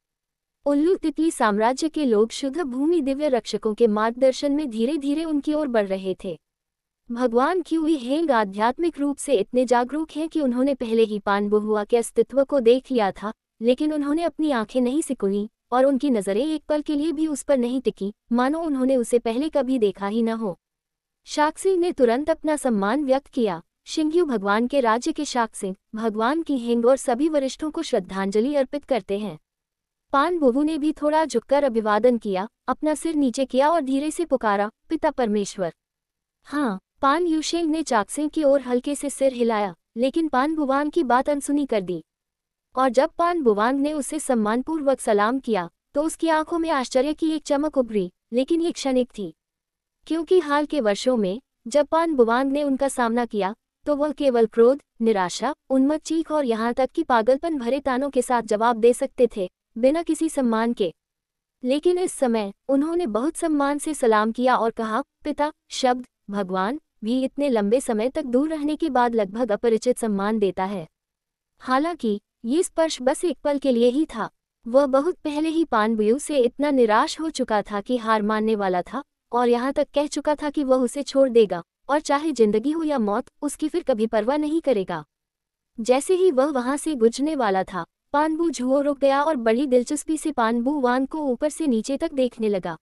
उल्लू तितली साम्राज्य के लोग शुद्ध भूमि दिव्य रक्षकों के मार्गदर्शन में धीरे धीरे उनकी ओर बढ़ रहे थे। भगवान क्यूई हेंग आध्यात्मिक रूप से इतने जागरूक हैं कि उन्होंने पहले ही पान बुहुआ के अस्तित्व को देख लिया था, लेकिन उन्होंने अपनी आंखें नहीं सिकुड़ी और उनकी नजरें एक पल के लिए भी उस पर नहीं टिकी, मानो उन्होंने उसे पहले कभी देखा ही न हो। शाक्सिंग ने तुरंत अपना सम्मान व्यक्त किया। शिंग्यू भगवान के राज्य के शाक्सिंग, भगवान की हेंग और सभी वरिष्ठों को श्रद्धांजलि अर्पित करते हैं। पान बुबू ने भी थोड़ा झुककर अभिवादन किया, अपना सिर नीचे किया और धीरे से पुकारा, पिता परमेश्वर। हाँ, पान यूशेंग ने चाक्सिंग की ओर हल्के से सिर हिलाया, लेकिन पान बुवांग की बात अनसुनी कर दी। और जब पान बुवांग ने उसे सम्मानपूर्वक सलाम किया तो उसकी आंखों में आश्चर्य की एक चमक उभरी, लेकिन ये क्षणिक थी, क्योंकि हाल के वर्षों में जब पान बुवांग ने उनका सामना किया तो वह केवल क्रोध, निराशा, उन्मत्त चीख और यहाँ तक कि पागलपन भरे तानों के साथ जवाब दे सकते थे, बिना किसी सम्मान के। लेकिन इस समय उन्होंने बहुत सम्मान से सलाम किया और कहा, पिता, शब्द भगवान भी इतने लंबे समय तक दूर रहने के बाद लगभग अपरिचित सम्मान देता है। हालांकि ये स्पर्श बस एक पल के लिए ही था। वह बहुत पहले ही पानबुयू से इतना निराश हो चुका था कि हार मानने वाला था, और यहाँ तक कह चुका था कि वह उसे छोड़ देगा और चाहे जिंदगी हो या मौत उसकी फिर कभी परवाह नहीं करेगा। जैसे ही वह वहां से गुजरने वाला था, पानबू झुओ रुक गया और बड़ी दिलचस्पी से पानबू वान को ऊपर से नीचे तक देखने लगा।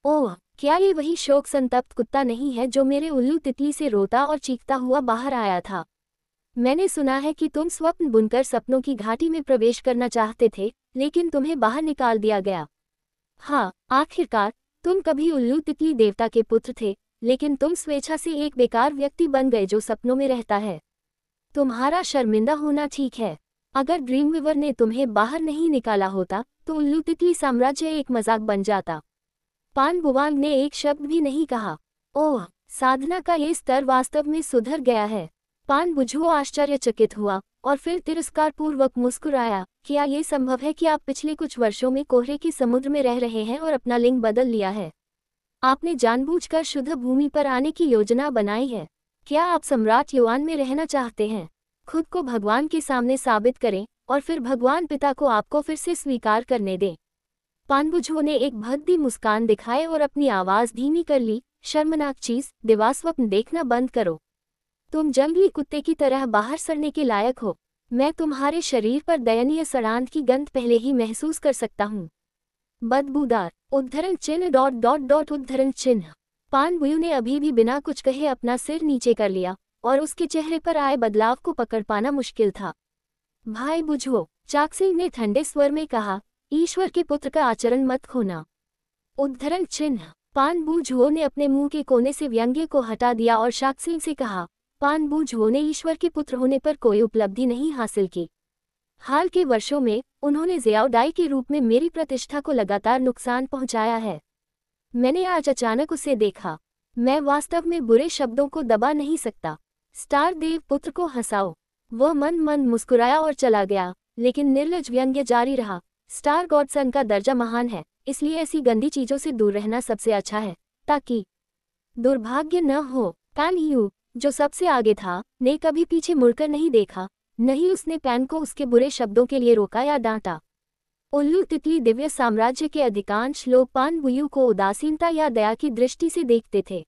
ओह, क्या ये वही शोक संतप्त कुत्ता नहीं है जो मेरे उल्लू तितली से रोता और चीखता हुआ बाहर आया था? मैंने सुना है कि तुम स्वप्न बुनकर सपनों की घाटी में प्रवेश करना चाहते थे, लेकिन तुम्हें बाहर निकाल दिया गया। हाँ, आखिरकार तुम कभी उल्लू तितली देवता के पुत्र थे, लेकिन तुम स्वेच्छा से एक बेकार व्यक्ति बन गए जो सपनों में रहता है। तुम्हारा शर्मिंदा होना ठीक है। अगर ड्रीमवीवर ने तुम्हें बाहर नहीं निकाला होता तो उल्लू तितली साम्राज्य एक मजाक बन जाता। पानबुवांग ने एक शब्द भी नहीं कहा। ओह, साधना का ये स्तर वास्तव में सुधर गया है। पानबुझुओ आश्चर्यचकित हुआ और फिर तिरस्कारपूर्वक मुस्कुराया। क्या ये संभव है कि आप पिछले कुछ वर्षों में कोहरे के समुद्र में रह रहे हैं और अपना लिंग बदल लिया है? आपने जानबूझकर शुद्ध भूमि पर आने की योजना बनाई है। क्या आप सम्राट युआन में रहना चाहते हैं? खुद को भगवान के सामने साबित करें और फिर भगवान पिता को आपको फिर से स्वीकार करने दें। पानबुझुओ ने एक भद्दी मुस्कान दिखाए और अपनी आवाज धीमी कर ली। शर्मनाक चीज, दिवास्वप्न देखना बंद करो। तुम जंगली कुत्ते की तरह बाहर सड़ने के लायक हो। मैं तुम्हारे शरीर पर दयनीय सड़ांध की गंध पहले ही महसूस कर सकता हूँ। बदबूदार उद्धरण चिन्ह ... उद्धरण चिन्ह। पानबुयू ने अभी भी बिना कुछ कहे अपना सिर नीचे कर लिया और उसके चेहरे पर आए बदलाव को पकड़ पाना मुश्किल था। भाई बुझुओ, चाकसिंग ने ठंडे स्वर में कहा, ईश्वर के पुत्र का आचरण मत खोना। उद्धरण चिन्ह। पानबुझुओ ने अपने मुंह के कोने से व्यंग्य को हटा दिया और शाकसिंग से कहा, पानबुझुओ ने ईश्वर के पुत्र होने पर कोई उपलब्धि नहीं हासिल की। हाल के वर्षों में उन्होंने ज़ियाओडाई के रूप में मेरी प्रतिष्ठा को लगातार नुकसान पहुंचाया है। मैंने आज अचानक उसे देखा। मैं वास्तव में बुरे शब्दों को दबा नहीं सकता। स्टार देव पुत्र को हंसाओ। वह मंद मंद मुस्कुराया और चला गया, लेकिन निर्लज व्यंग्य जारी रहा। स्टार गॉडसन का दर्जा महान है, इसलिए ऐसी गंदी चीजों से दूर रहना सबसे अच्छा है, ताकि दुर्भाग्य न हो। पैन यू, जो सबसे आगे था, ने कभी पीछे मुड़कर नहीं देखा, नहीं उसने पैन को उसके बुरे शब्दों के लिए रोका या डांटा। उल्लू तितली दिव्य साम्राज्य के अधिकांश लोग पानबुयू को उदासीनता या दया की दृष्टि से देखते थे,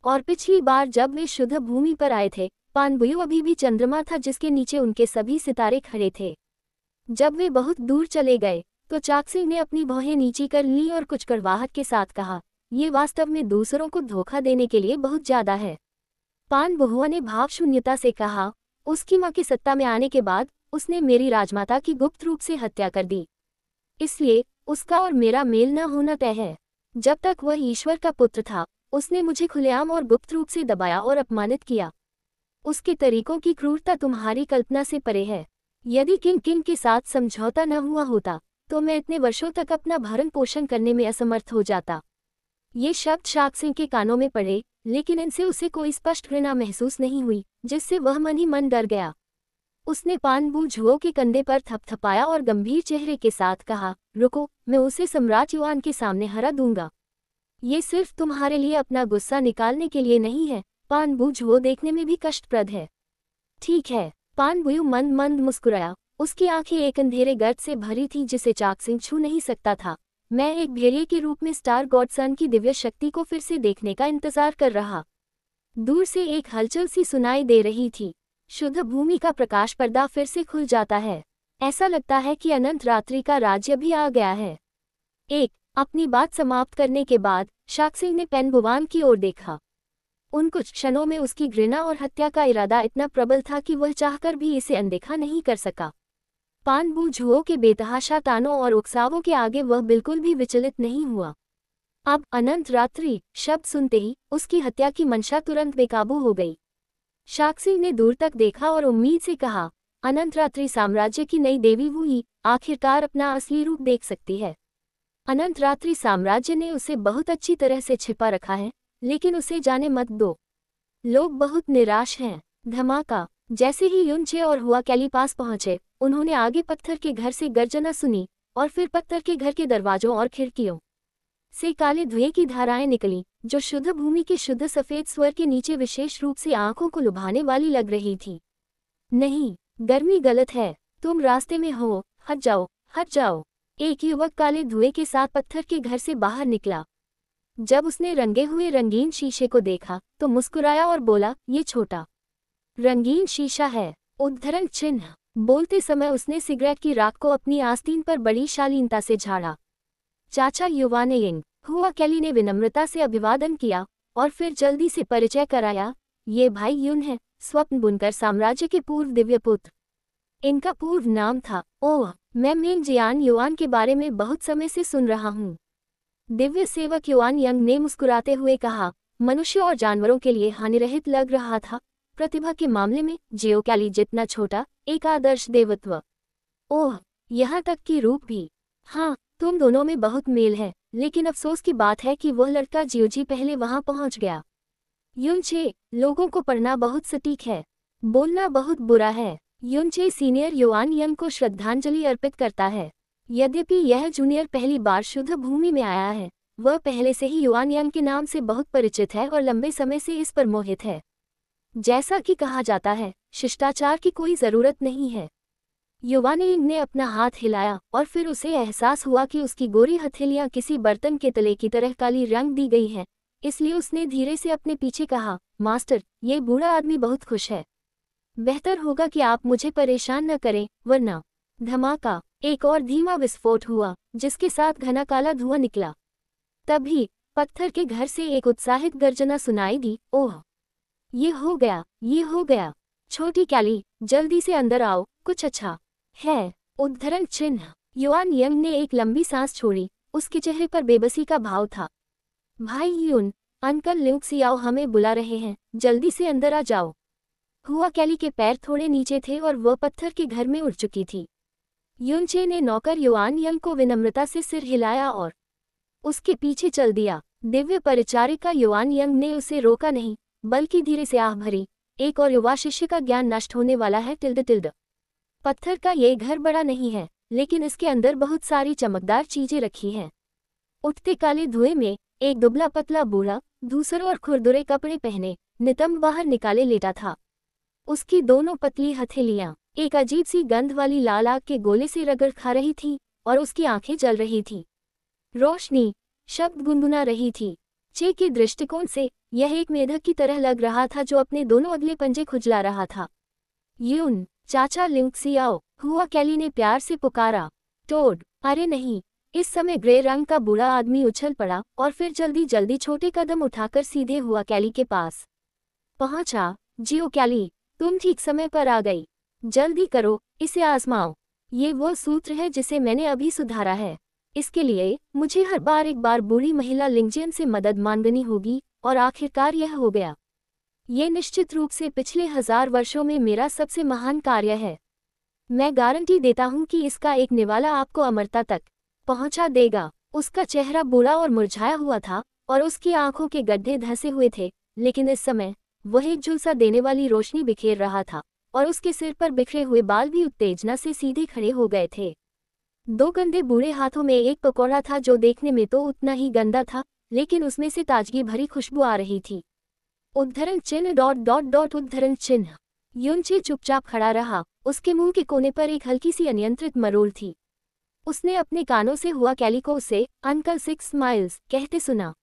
और पिछली बार जब वे शुद्ध भूमि पर आए थे, पानबुयू अभी भी चंद्रमा था जिसके नीचे उनके सभी सितारे खड़े थे। जब वे बहुत दूर चले गए तो चाकसिंग ने अपनी भौहें नीची कर ली और कुछ कड़वाहट के साथ कहा, ये वास्तव में दूसरों को धोखा देने के लिए बहुत ज्यादा है। पानबुआ ने भावशून्यता से कहा, उसकी मां के सत्ता में आने के बाद उसने मेरी राजमाता की गुप्त रूप से हत्या कर दी, इसलिए उसका और मेरा मेल न होना तय है। जब तक वह ईश्वर का पुत्र था, उसने मुझे खुलेआम और गुप्त रूप से दबाया और अपमानित किया। उसके तरीकों की क्रूरता तुम्हारी कल्पना से परे है। यदि किंग के साथ समझौता न हुआ होता तो मैं इतने वर्षों तक अपना भरण पोषण करने में असमर्थ हो जाता। ये शब्द शाकसिंग के कानों में पड़े, लेकिन इनसे उसे कोई स्पष्ट घृणा महसूस नहीं हुई, जिससे वह मन ही मन डर गया। उसने पानबुझुओ के कंधे पर थपथपाया और गंभीर चेहरे के साथ कहा, रुको, मैं उसे सम्राट युआन के सामने हरा दूंगा। ये सिर्फ तुम्हारे लिए अपना गुस्सा निकालने के लिए नहीं है। पानबुझुओ देखने में भी कष्टप्रद है। ठीक है। पानबुयू मंद मंद मुस्कुराया। उसकी आंखें एक अंधेरे गर्त से भरी थी जिसे चाकसिंग छू नहीं सकता था। मैं एक भेड़िए के रूप में स्टार गॉडसन की दिव्य शक्ति को फिर से देखने का इंतजार कर रहा। दूर से एक हलचल सी सुनाई दे रही थी। शुद्ध भूमि का प्रकाश पर्दा फिर से खुल जाता है। ऐसा लगता है कि अनंत रात्रि का राज्य भी आ गया है। अपनी बात समाप्त करने के बाद शाकसिंग ने पेनबुवान की ओर देखा। उन कुछ क्षणों में उसकी घृणा और हत्या का इरादा इतना प्रबल था कि वह चाहकर भी इसे अनदेखा नहीं कर सका। पानबुझुओ के बेतहाशा तानों और उकसावों के आगे वह बिल्कुल भी विचलित नहीं हुआ। अब अनंत रात्रि शब्द सुनते ही उसकी हत्या की मंशा तुरंत बेकाबू हो गई। शाकसिंग ने दूर तक देखा और उम्मीद से कहा, अनंत रात्रि साम्राज्य की नई देवी हुई आखिरकार अपना असली रूप देख सकती है। अनंत रात्रि साम्राज्य ने उसे बहुत अच्छी तरह से छिपा रखा है, लेकिन उसे जाने मत दो। लोग बहुत निराश हैं। धमाका। जैसे ही युनचे और हुआ कैली पास पहुंचे, उन्होंने आगे पत्थर के घर से गर्जना सुनी। और फिर पत्थर के घर के दरवाजों और खिड़कियों से काले धुएं की धाराएं निकली, जो शुद्ध भूमि के शुद्ध सफेद स्वर के नीचे विशेष रूप से आंखों को लुभाने वाली लग रही थी। नहीं, गर्मी गलत है, तुम रास्ते में हो, हट जाओ, हट जाओ। एक युवक काले धुएं के साथ पत्थर के घर से बाहर निकला। जब उसने रंगे हुए रंगीन शीशे को देखा तो मुस्कुराया और बोला, ये छोटा रंगीन शीशा है। उद्धरण चिन्ह। बोलते समय उसने सिगरेट की राख को अपनी आस्तीन पर बड़ी शालीनता से झाड़ा। चाचा युवानेयिंग, हुआ कैली ने विनम्रता से अभिवादन किया और फिर जल्दी से परिचय कराया, ये भाई यून है, स्वप्न बुनकर साम्राज्य के पूर्व दिव्य पुत्र। इनका पूर्व नाम था, ओह, मैं मेंग जियान युआन के बारे में बहुत समय से सुन रहा हूँ। दिव्य सेवक युआन यंग ने मुस्कुराते हुए कहा, मनुष्यों और जानवरों के लिए हानिरहित लग रहा था, प्रतिभा के मामले में जियो कैली जितना छोटा, एक आदर्श देवत्व। ओह, यहाँ तक कि रूप भी। हाँ, तुम दोनों में बहुत मेल है, लेकिन अफसोस की बात है कि वह लड़का जियोजी पहले वहां पहुंच गया। युनचे, लोगों को पढ़ना बहुत सटीक है, बोलना बहुत बुरा है। युनचे सीनियर युआन यंग को श्रद्धांजलि अर्पित करता है। यद्यपि यह जूनियर पहली बार शुद्ध भूमि में आया है, वह पहले से ही युआन यंग के नाम से बहुत परिचित है और लंबे समय से इस पर मोहित है। जैसा कि कहा जाता है, शिष्टाचार की कोई जरूरत नहीं है। युवानेयिंग ने अपना हाथ हिलाया और फिर उसे एहसास हुआ कि उसकी गोरी हथेलियां किसी बर्तन के तले की तरह काली रंग दी गई हैं, इसलिए उसने धीरे से अपने पीछे कहा, मास्टर, ये बूढ़ा आदमी बहुत खुश है। बेहतर होगा कि आप मुझे परेशान न करें, वरना। धमाका, एक और धीमा विस्फोट हुआ, जिसके साथ घना काला धुआं निकला। तभी पत्थर के घर से एक उत्साहित गर्जना सुनाई दी, ओह, ये हो गया, ये हो गया। छोटी कैली, जल्दी से अंदर आओ, कुछ अच्छा है। उद्धरण चिन्ह। युआन यंग ने एक लंबी सांस छोड़ी, उसके चेहरे पर बेबसी का भाव था। भाई यून, अंकल ल्यूक्सियाओ हमें बुला रहे हैं, जल्दी से अंदर आ जाओ। हुआ कैली के पैर थोड़े नीचे थे और वह पत्थर के घर में उड़ चुकी थी। युनचे ने नौकर युआन यंग को विनम्रता से सिर हिलाया और उसके पीछे चल दिया। दिव्य परिचारिका युआन यंग ने उसे रोका नहीं, बल्कि धीरे से आह भरी, एक और युवा शिष्य का ज्ञान नष्ट होने वाला है। टिल्ड। पत्थर का ये घर बड़ा नहीं है, लेकिन इसके अंदर बहुत सारी चमकदार चीजें रखी हैं। उठते काले धुएं में एक दुबला पतला बूढ़ा, धूसर और खुरदुरे कपड़े पहने, नितंब बाहर निकाले लेटा था। उसकी दोनों पतली हथेलियां एक अजीब सी गंध वाली लाल आग के गोले से रगड़ खा रही थीं और उसकी आंखें जल रही थीं। रोशनी, शब्द गुनगुना रही थी। चे के दृष्टिकोण से यह एक मेढक की तरह लग रहा था जो अपने दोनों अगले पंजे खुजला रहा था। यून, चाचा ल्यूक्सियाओ, हुआ कैली ने प्यार से पुकारा। टोड, अरे नहीं। इस समय ग्रे रंग का बूढ़ा आदमी उछल पड़ा और फिर जल्दी जल्दी छोटे कदम उठाकर सीधे हुआ कैली के पास पहुंचा। जियो कैली, तुम ठीक समय पर आ गई। जल्दी करो, इसे आजमाओ। ये वो सूत्र है जिसे मैंने अभी सुधारा है। इसके लिए मुझे हर बार एक बार बूढ़ी महिला लिंगजियन से मदद मांगनी होगी, और आखिरकार यह हो गया। ये निश्चित रूप से पिछले 1000 वर्षों में मेरा सबसे महान कार्य है। मैं गारंटी देता हूँ कि इसका एक निवाला आपको अमरता तक पहुँचा देगा। उसका चेहरा बूढ़ा और मुरझाया हुआ था और उसकी आंखों के गड्ढे धंसे हुए थे, लेकिन इस समय वह एक झुलसा देने वाली रोशनी बिखेर रहा था और उसके सिर पर बिखरे हुए बाल भी उत्तेजना से सीधे खड़े हो गए थे। 2 गंदे बूढ़े हाथों में एक पकौड़ा था जो देखने में तो उतना ही गंदा था, लेकिन उसमें से ताजगी भरी खुशबू आ रही थी। उद्धरण चिन्ह ... उद्धरण चिन्ह। युनचे चुपचाप खड़ा रहा, उसके मुंह के कोने पर एक हल्की सी अनियंत्रित मरोड़ थी। उसने अपने कानों से हुआ कैली को उसे अंकल 6 माइल्स कहते सुना।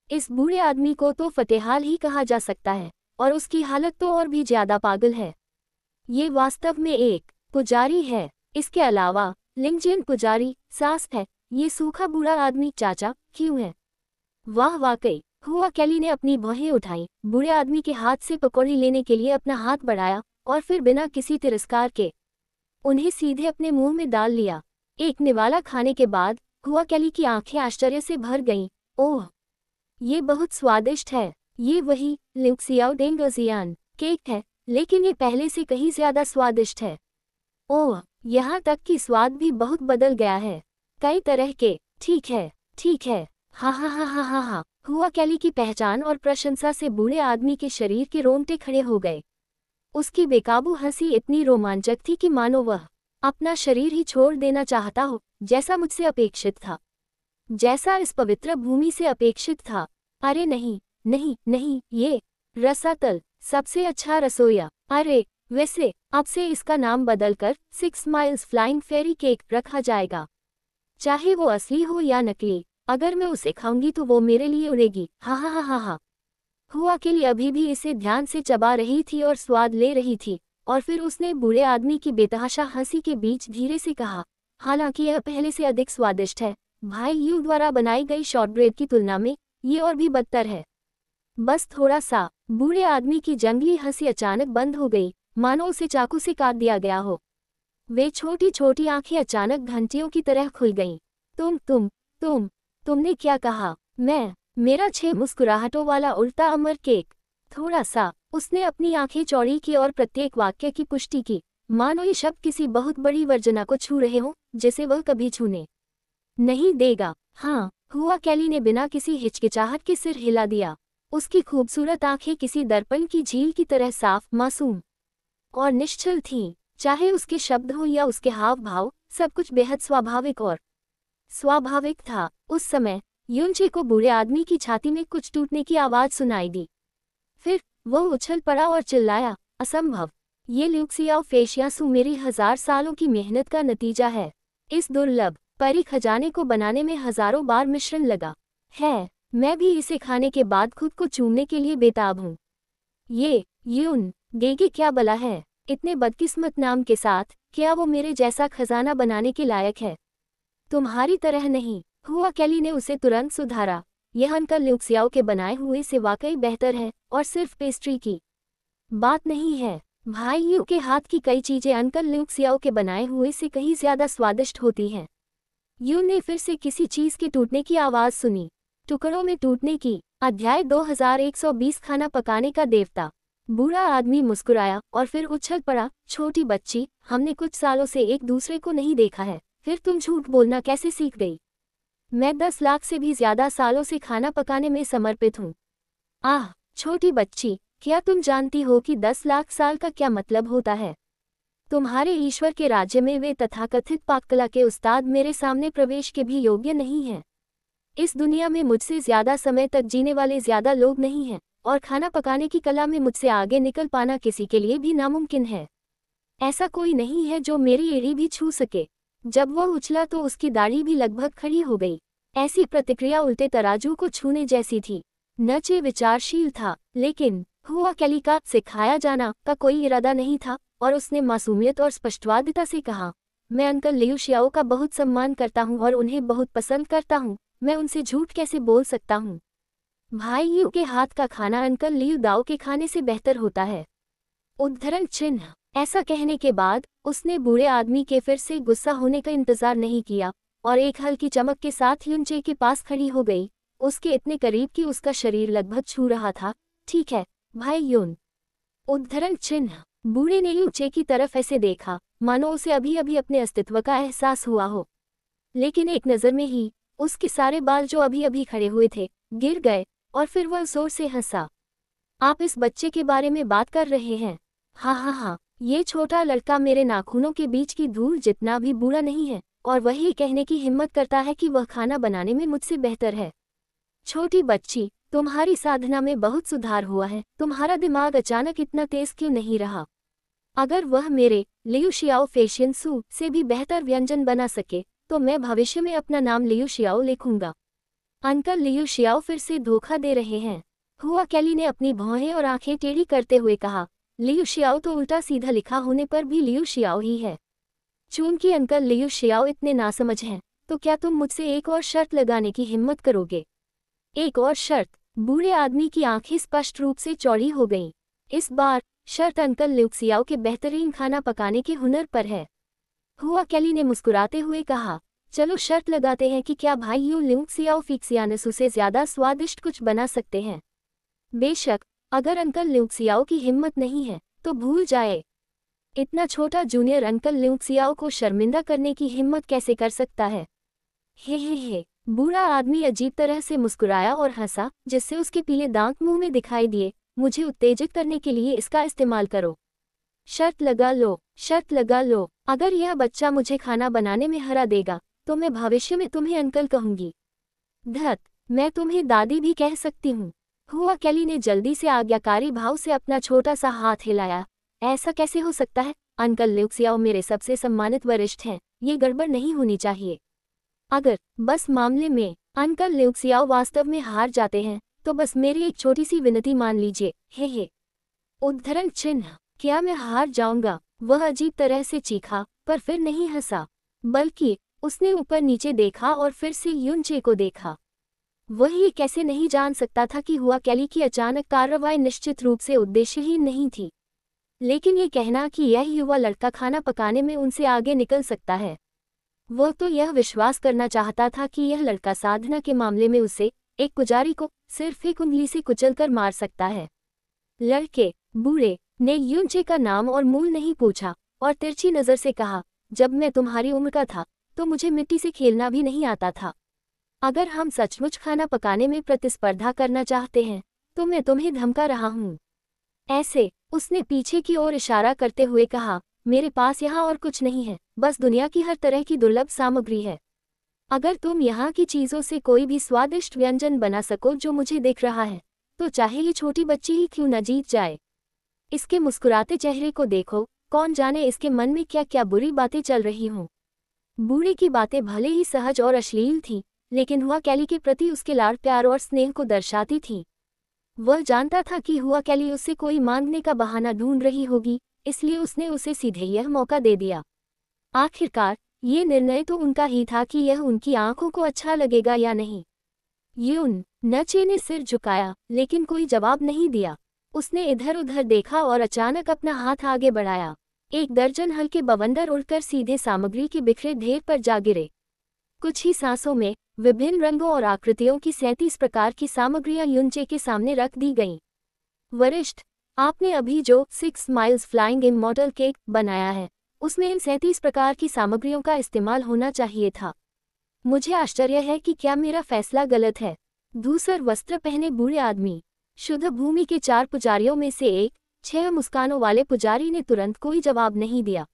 इस बूढ़े आदमी को तो फतेहाल ही कहा जा सकता है, और उसकी हालत तो और भी ज्यादा पागल है। ये वास्तव में एक पुजारी है। इसके अलावा लिंगजियन पुजारी सास है। ये सूखा बूढ़ा आदमी चाचा क्यों है? वाह वाकई। हुआ कैली ने अपनी भौहें उठाई, बूढ़े आदमी के हाथ से पकौड़ी लेने के लिए अपना हाथ बढ़ाया और फिर बिना किसी तिरस्कार के उन्हें सीधे अपने मुंह में डाल लिया। एक निवाला खाने के बाद हुआ कैली की आंखें आश्चर्य से भर गईं। ओह, ये बहुत स्वादिष्ट है। ये वही ल्यूक्सियाओ डेंगोजियान केक है, लेकिन ये पहले से कहीं ज्यादा स्वादिष्ट है। ओह, यहाँ तक कि स्वाद भी बहुत बदल गया है, कई तरह के। ठीक है, ठीक है। हा हा हा हा हा हा। हुआ कैली की पहचान और प्रशंसा से बूढ़े आदमी के शरीर के रोंगटे खड़े हो गए। उसकी बेकाबू हंसी इतनी रोमांचक थी कि मानो वह अपना शरीर ही छोड़ देना चाहता हो, जैसा मुझसे अपेक्षित था, जैसा इस पवित्र भूमि से अपेक्षित था। अरे नहीं, नहीं, नहीं, ये रसातल, सबसे अच्छा रसोइया। अरे वैसे अब से इसका नाम बदलकर 6 माइल्स फ्लाइंग फेरी केक रखा जाएगा। चाहे वो असली हो या नकली, अगर मैं उसे खाऊंगी तो वो मेरे लिए उड़ेगी। हा हा हा हा हा। हुआ केली अभी भी इसे ध्यान से चबा रही थी और स्वाद ले रही थी, और फिर उसने बूढ़े आदमी की बेतहाशा हंसी के बीच धीरे से कहा, हालांकि यह पहले से अधिक स्वादिष्ट है, भाई यू द्वारा बनाई गई शॉर्टब्रेड की तुलना में ये और भी बदतर है। बस थोड़ा सा। बूढ़े आदमी की जंगली हंसी अचानक बंद हो गई, मानो उसे चाकू से काट दिया गया हो। वे छोटी छोटी आंखें अचानक घंटियों की तरह खुल गईं। तुमने क्या कहा? मेरा 6 मुस्कुराहटों वाला उल्टा अमर केक। थोड़ा सा। उसने अपनी आंखें चौड़ी की और प्रत्येक वाक्य की पुष्टि की, मानो ये शब्द किसी बहुत बड़ी वर्जना को छू रहे हों, जिसे वह कभी छूने नहीं देगा। हाँ, हुआ कैली ने बिना किसी हिचकिचाहट के सिर हिला दिया। उसकी खूबसूरत आंखें किसी दर्पण की झील की तरह साफ, मासूम और निश्चल थीं। चाहे उसके शब्द हों या उसके हाव भाव, सब कुछ बेहद स्वाभाविक और स्वाभाविक था। उस समय युनचे को बूढ़े आदमी की छाती में कुछ टूटने की आवाज सुनाई दी। फिर वह उछल पड़ा और चिल्लाया, असंभव! ये ल्यूक्सियाओ फेशियासु मेरी 1000 सालों की मेहनत का नतीजा है। इस दुर्लभ परी खजाने को बनाने में हजारों बार मिश्रण लगा है। मैं भी इसे खाने के बाद खुद को चूमने के लिए बेताब हूँ। ये यून गेगे क्या बला है? इतने बदकिस्मत नाम के साथ, क्या वो मेरे जैसा खजाना बनाने के लायक है? तुम्हारी तरह नहीं। हुआ कैली ने उसे तुरंत सुधारा। यह अंकल ल्यूक्सियाओ के बनाए हुए से वाकई बेहतर है, और सिर्फ पेस्ट्री की बात नहीं है। भाई यू के हाथ की कई चीजें अंकल ल्यूक्सियाओ के बनाए हुए से कहीं ज्यादा स्वादिष्ट होती हैं। यू ने फिर से किसी चीज के टूटने की आवाज सुनी। टुकड़ों में टूटने की। अध्याय 2120 खाना पकाने का देवता। बूढ़ा आदमी मुस्कुराया और फिर उछल पड़ा, छोटी बच्ची, हमने कुछ सालों से एक दूसरे को नहीं देखा है, फिर तुम झूठ बोलना कैसे सीख गई? मैं 10 लाख से भी ज्यादा सालों से खाना पकाने में समर्पित हूँ। आह, छोटी बच्ची, क्या तुम जानती हो कि 10 लाख साल का क्या मतलब होता है? तुम्हारे ईश्वर के राज्य में वे तथाकथित पाककला के उस्ताद मेरे सामने प्रवेश के भी योग्य नहीं हैं। इस दुनिया में मुझसे ज्यादा समय तक जीने वाले ज्यादा लोग नहीं हैं, और खाना पकाने की कला में मुझसे आगे निकल पाना किसी के लिए भी नामुमकिन है। ऐसा कोई नहीं है जो मेरी एड़ी भी छू सके। जब वह उछला तो उसकी दाढ़ी भी लगभग खड़ी हो गई। ऐसी प्रतिक्रिया उल्टे तराजू को छूने जैसी थी। नचे विचारशील था, लेकिन हुआ कैली का सिखाया जाना का कोई इरादा नहीं था, और उसने मासूमियत और स्पष्टवादिता से कहा, मैं अंकल लियू शियाओ का बहुत सम्मान करता हूँ और उन्हें बहुत पसंद करता हूँ। मैं उनसे झूठ कैसे बोल सकता हूँ? भाई यू के हाथ का खाना अंकल लियू दाओ के खाने से बेहतर होता है। उद्धरण चिन्ह। ऐसा कहने के बाद उसने बूढ़े आदमी के फिर से गुस्सा होने का इंतजार नहीं किया, और एक हल्की चमक के साथ युनचे के पास खड़ी हो गई, उसके इतने करीब कि उसका शरीर लगभग छू रहा था। ठीक है, भाई युन। उद्धरण चिन्ह। बूढ़े ने युनचे की तरफ ऐसे देखा, मानो उसे अभी अभी अपने अस्तित्व का एहसास हुआ हो। लेकिन एक नज़र में ही उसके सारे बाल जो अभी अभी खड़े हुए थे, गिर गए, और फिर वह जोर से हंसा। आप इस बच्चे के बारे में बात कर रहे हैं? हाँ हाँ हाँ, ये छोटा लड़का मेरे नाखूनों के बीच की धूल जितना भी बूढ़ा नहीं है, और वही कहने की हिम्मत करता है कि वह खाना बनाने में मुझसे बेहतर है। छोटी बच्ची, तुम्हारी साधना में बहुत सुधार हुआ है। तुम्हारा दिमाग अचानक इतना तेज क्यों नहीं रहा? अगर वह मेरे लियू शियाओ फेशियनसू से भी बेहतर व्यंजन बना सके, तो मैं भविष्य में अपना नाम लियू शियाओ लिखूंगा। अंकल लियू शियाओ फिर से धोखा दे रहे हैं। हुआ कैली ने अपनी भौहें और आंखें टेढ़ी करते हुए कहा, लियू शियाओ तो उल्टा सीधा लिखा होने पर भी लियू शियाओ ही है। चूंकि अंकल लियू शियाओ इतने नासमझ हैं, तो क्या तुम मुझसे एक और शर्त लगाने की हिम्मत करोगे? एक और शर्त? बूढ़े आदमी की आंखें स्पष्ट रूप से चौड़ी हो गईं। इस बार शर्त अंकल ल्यूक्सियाओ के बेहतरीन खाना पकाने के हुनर पर है। हुआ कैली ने मुस्कुराते हुए कहा, चलो शर्त लगाते हैं कि क्या भाई यू ल्यूक्सियाओ फिक्सियानसू से ज्यादा स्वादिष्ट कुछ बना सकते हैं। बेशक, अगर अंकल ल्यूक्सियाओ की हिम्मत नहीं है, तो भूल जाए। इतना छोटा जूनियर अंकल ल्यूक्सियाओ को शर्मिंदा करने की हिम्मत कैसे कर सकता है? हे। बूढ़ा आदमी अजीब तरह से मुस्कुराया और हंसा, जिससे उसके पीले दांत मुंह में दिखाई दिए। मुझे उत्तेजित करने के लिए इसका इस्तेमाल करो। शर्त लगा लो, अगर यह बच्चा मुझे खाना बनाने में हरा देगा तो मैं भविष्य में तुम्हें अंकल कहूंगी। धत, मैं तुम्हें दादी भी कह सकती हूँ। हुआ कैली ने जल्दी से आज्ञाकारी भाव से अपना छोटा सा हाथ हिलाया। ऐसा कैसे हो सकता है? अंकल ल्यूक्सियाओ मेरे सबसे सम्मानित वरिष्ठ हैं, ये गड़बड़ नहीं होनी चाहिए। अगर बस मामले में अंकल ल्यूक्सियाओ वास्तव में हार जाते हैं तो बस मेरी एक छोटी सी विनती मान लीजिए। हे उद्धरण चिन्ह, क्या मैं हार जाऊंगा? वह अजीब तरह से चीखा, पर फिर नहीं हंसा, बल्कि उसने ऊपर नीचे देखा और फिर से युनचे को देखा। वह ये कैसे नहीं जान सकता था कि हुआ कैली की अचानक कार्रवाई निश्चित रूप से उद्देश्यहीन नहीं थी, लेकिन ये कहना कि यह युवा लड़का खाना पकाने में उनसे आगे निकल सकता है। वह तो यह विश्वास करना चाहता था कि यह लड़का साधना के मामले में उसे, एक पुजारी को, सिर्फ एक उंगली से कुचलकर मार सकता है। लड़के बूढ़े ने युनचे का नाम और मूल नहीं पूछा और तिरछी नज़र से कहा, जब मैं तुम्हारी उम्र का था तो मुझे मिट्टी से खेलना भी नहीं आता था। अगर हम सचमुच खाना पकाने में प्रतिस्पर्धा करना चाहते हैं तो मैं तुम्हें धमका रहा हूँ। ऐसे उसने पीछे की ओर इशारा करते हुए कहा, मेरे पास यहाँ और कुछ नहीं है, बस दुनिया की हर तरह की दुर्लभ सामग्री है। अगर तुम यहाँ की चीज़ों से कोई भी स्वादिष्ट व्यंजन बना सको जो मुझे दिख रहा है, तो चाहे ये छोटी बच्ची ही क्यों न जीत जाए। इसके मुस्कुराते चेहरे को देखो, कौन जाने इसके मन में क्या क्या बुरी बातें चल रही हों। बूढ़े की बातें भले ही सहज और अश्लील थीं, लेकिन हुआ कैली के प्रति उसके लाड़ प्यार और स्नेह को दर्शाती थीं। वह जानता था कि हुआ कैली उससे कोई मांगने का बहाना ढूंढ रही होगी, इसलिए उसने उसे सीधे यह मौका दे दिया। आखिरकार ये निर्णय तो उनका ही था कि यह उनकी आंखों को अच्छा लगेगा या नहीं। युनचे ने सिर झुकाया, लेकिन कोई जवाब नहीं दिया। उसने इधर उधर देखा और अचानक अपना हाथ आगे बढ़ाया। 1 दर्जन हल्के बवंडर उड़कर सीधे सामग्री के बिखरे ढेर पर जा गिरे। कुछ ही सांसों में विभिन्न रंगों और आकृतियों की 37 प्रकार की सामग्रियां युनचे के सामने रख दी गईं। वरिष्ठ, आपने अभी जो 6 माइल्स फ्लाइंग इमॉर्टल केक बनाया है, उसमें इन 37 प्रकार की सामग्रियों का इस्तेमाल होना चाहिए था। मुझे आश्चर्य है कि क्या मेरा फैसला गलत है। धूसर वस्त्र पहने बूढ़े आदमी, शुद्ध भूमि के 4 पुजारियों में से एक, 6 मुस्कानों वाले पुजारी ने तुरंत कोई जवाब नहीं दिया।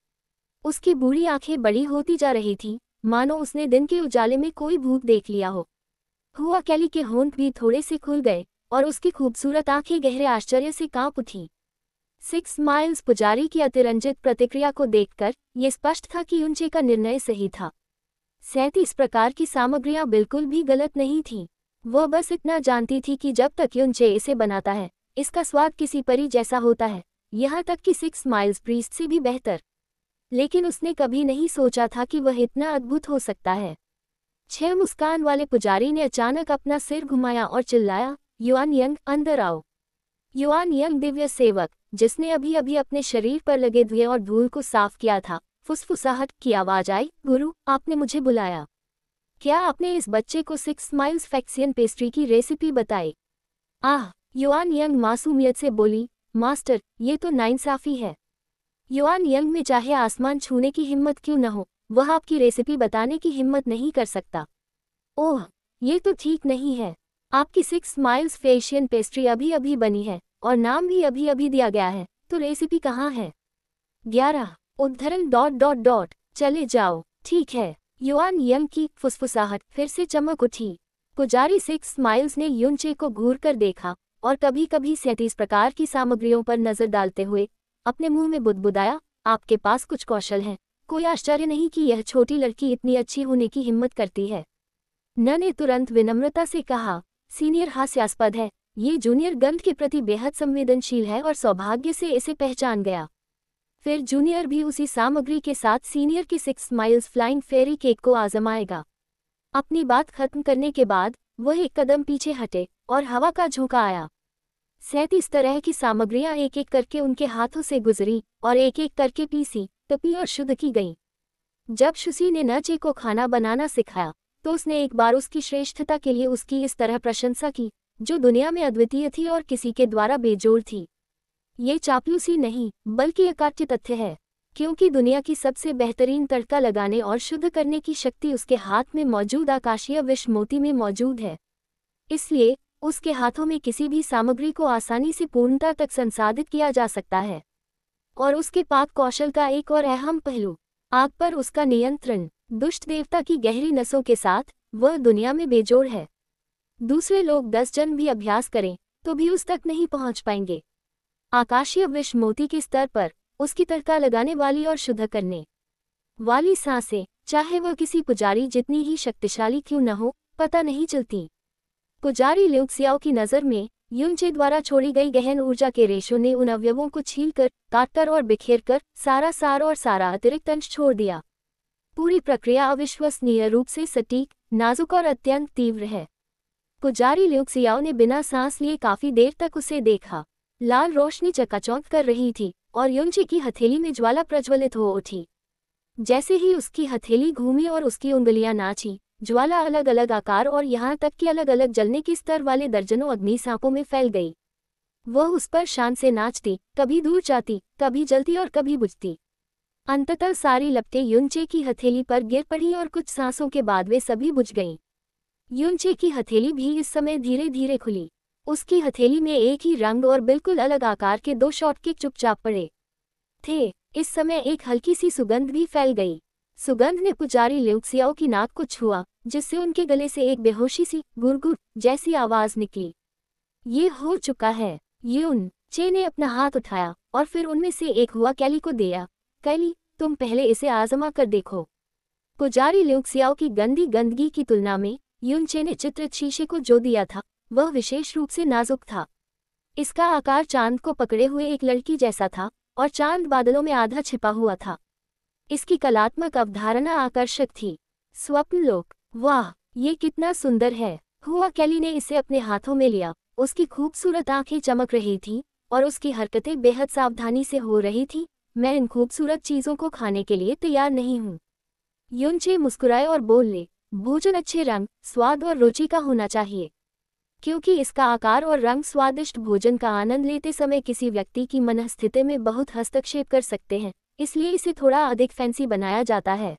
उसकी बूढ़ी आंखें बड़ी होती जा रही थीं, मानो उसने दिन के उजाले में कोई भूत देख लिया हो। हुआ कैली के होंठ भी थोड़े से खुल गए और उसकी खूबसूरत आंखें गहरे आश्चर्य से कांप उठीं। 6 माइल्स पुजारी की अतिरंजित प्रतिक्रिया को देखकर ये स्पष्ट था कि युनचे का निर्णय सही था। 37 प्रकार की सामग्रियां बिल्कुल भी गलत नहीं थीं। वह बस इतना जानती थी कि जब तक युनचे इसे बनाता है, इसका स्वाद किसी परी जैसा होता है, यहाँ तक कि 6 माइल्स प्रीस्ट से भी बेहतर। लेकिन उसने कभी नहीं सोचा था कि वह इतना अद्भुत हो सकता है। 6 मुस्कान वाले पुजारी ने अचानक अपना सिर घुमाया और चिल्लाया, युआन यंग, अंदर आओ। युआन यंग दिव्य सेवक, जिसने अभी अभी अपने शरीर पर लगे धुएं और धूल को साफ किया था, फुसफुसाहट की आवाज आई, गुरु, आपने मुझे बुलाया। क्या आपने इस बच्चे को 6 माइल्स फैक्सियन पेस्ट्री की रेसिपी बताई? आह, युआन यंग मासूमियत से बोली, मास्टर, ये तो नाइंसाफी है। युआन यंग में चाहे आसमान छूने की हिम्मत क्यों न हो, वह आपकी रेसिपी बताने की हिम्मत नहीं कर सकता। ओह, ये तो ठीक नहीं है। आपकी 6 माइल्स फैक्सियन पेस्ट्री अभी अभी बनी है और नाम भी अभी अभी दिया गया है, तो रेसिपी कहाँ है? 11 उद्धरण ... चले जाओ। ठीक है। युआन यंग की फुसफुसाहट फिर से चमक उठी। पुजारी 6 माइल्स ने युनचे को घूर कर देखा और कभी कभी 37 प्रकार की सामग्रियों पर नजर डालते हुए अपने मुंह में बुदबुदाया, आपके पास कुछ कौशल है। कोई आश्चर्य नहीं कि यह छोटी लड़की इतनी अच्छी होने की हिम्मत करती है। न ने तुरंत विनम्रता से कहा, सीनियर हास्यास्पद है, ये जूनियर गंध के प्रति बेहद संवेदनशील है और सौभाग्य से इसे पहचान गया। फिर जूनियर भी उसी सामग्री के साथ सीनियर के 6 माइल्स फ्लाइंग फेरी केक को आजमाएगा। अपनी बात खत्म करने के बाद वह एक कदम पीछे हटे और हवा का झोंका आया। 37 तरह की सामग्रियां एक एक करके उनके हाथों से गुजरी और एक एक करके पीसी, तपी और शुद्ध की गईं। जब शुसी ने नचे को खाना बनाना सिखाया तो उसने एक बार उसकी श्रेष्ठता के लिए उसकी इस तरह प्रशंसा की, जो दुनिया में अद्वितीय थी और किसी के द्वारा बेजोड़ थी। ये चापलूसी नहीं, बल्कि अकाट्य तथ्य है, क्योंकि दुनिया की सबसे बेहतरीन तड़का लगाने और शुद्ध करने की शक्ति उसके हाथ में मौजूद आकाशीय विष मोती में मौजूद है। इसलिए उसके हाथों में किसी भी सामग्री को आसानी से पूर्णता तक संसाधित किया जा सकता है। और उसके पाक कौशल का एक और अहम पहलू, आग पर उसका नियंत्रण। दुष्ट देवता की गहरी नसों के साथ वह दुनिया में बेजोड़ है। दूसरे लोग 10 जन्म भी अभ्यास करें तो भी उस तक नहीं पहुंच पाएंगे। आकाशीय विष मोती के स्तर पर उसकी तड़का लगाने वाली और शुद्ध करने वाली सांसें, चाहे वह किसी पुजारी जितनी ही शक्तिशाली क्यों न हो, पता नहीं चलती। पुजारी ल्यू क्सियाओ की नज़र में युनचे द्वारा छोड़ी गई गहन ऊर्जा के रेशों ने उन अवयवों को छीलकर, काटकर और बिखेरकर सारा सार और सारा अतिरिक्त अंश छोड़ दिया। पूरी प्रक्रिया अविश्वसनीय रूप से सटीक, नाजुक और अत्यंत तीव्र है। पुजारी ल्यू क्सियाओ ने बिना सांस लिए काफी देर तक उसे देखा। लाल रोशनी चकाचौंध कर रही थी और युनचे की हथेली में ज्वाला प्रज्वलित हो उठी। जैसे ही उसकी हथेली घूमी और उसकी उंगलियां नाची, ज्वाला अलग अलग आकार और यहाँ तक कि अलग अलग जलने की स्तर वाले दर्जनों अग्नि सांपों में फैल गई। वह उस पर शान से नाचती, कभी दूर जाती, कभी जलती और कभी बुझती। अंततः सारी लपटें युनचे की हथेली पर गिर पड़ी और कुछ सांसों के बाद वे सभी बुझ गईं। युनचे की हथेली भी इस समय धीरे धीरे खुली। उसकी हथेली में एक ही रंग और बिल्कुल अलग आकार के 2 शॉटकिक चुपचाप पड़े थे। इस समय एक हल्की सी सुगंध भी फैल गई। सुगंध ने पुजारी ल्यू क्सियाओ की नाक को छुआ, जिससे उनके गले से एक बेहोशी सी गुरगुर जैसी आवाज निकली। ये हो चुका है। युनचे ने अपना हाथ उठाया और फिर उनमें से एक हुआ कैली को दिया। कैली, तुम पहले इसे आजमा कर देखो। पुजारी ल्यू क्सियाओ की गंदी गंदगी की तुलना में युनचे ने चित्रित शीशे को जो दिया था वह विशेष रूप से नाजुक था। इसका आकार चांद को पकड़े हुए एक लड़की जैसा था और चांद बादलों में आधा छिपा हुआ था। इसकी कलात्मक अवधारणा आकर्षक थी। स्वप्नलोक, वाह, ये कितना सुंदर है। हुआ कैली ने इसे अपने हाथों में लिया। उसकी खूबसूरत आंखें चमक रही थीं और उसकी हरकतें बेहद सावधानी से हो रही थीं। मैं इन खूबसूरत चीजों को खाने के लिए तैयार नहीं हूँ। युनचे मुस्कुराए और बोले, भोजन अच्छे रंग, स्वाद और रुचि का होना चाहिए। क्योंकि इसका आकार और रंग स्वादिष्ट भोजन का आनंद लेते समय किसी व्यक्ति की मनस्थिति में बहुत हस्तक्षेप कर सकते हैं, इसलिए इसे थोड़ा अधिक फैंसी बनाया जाता है।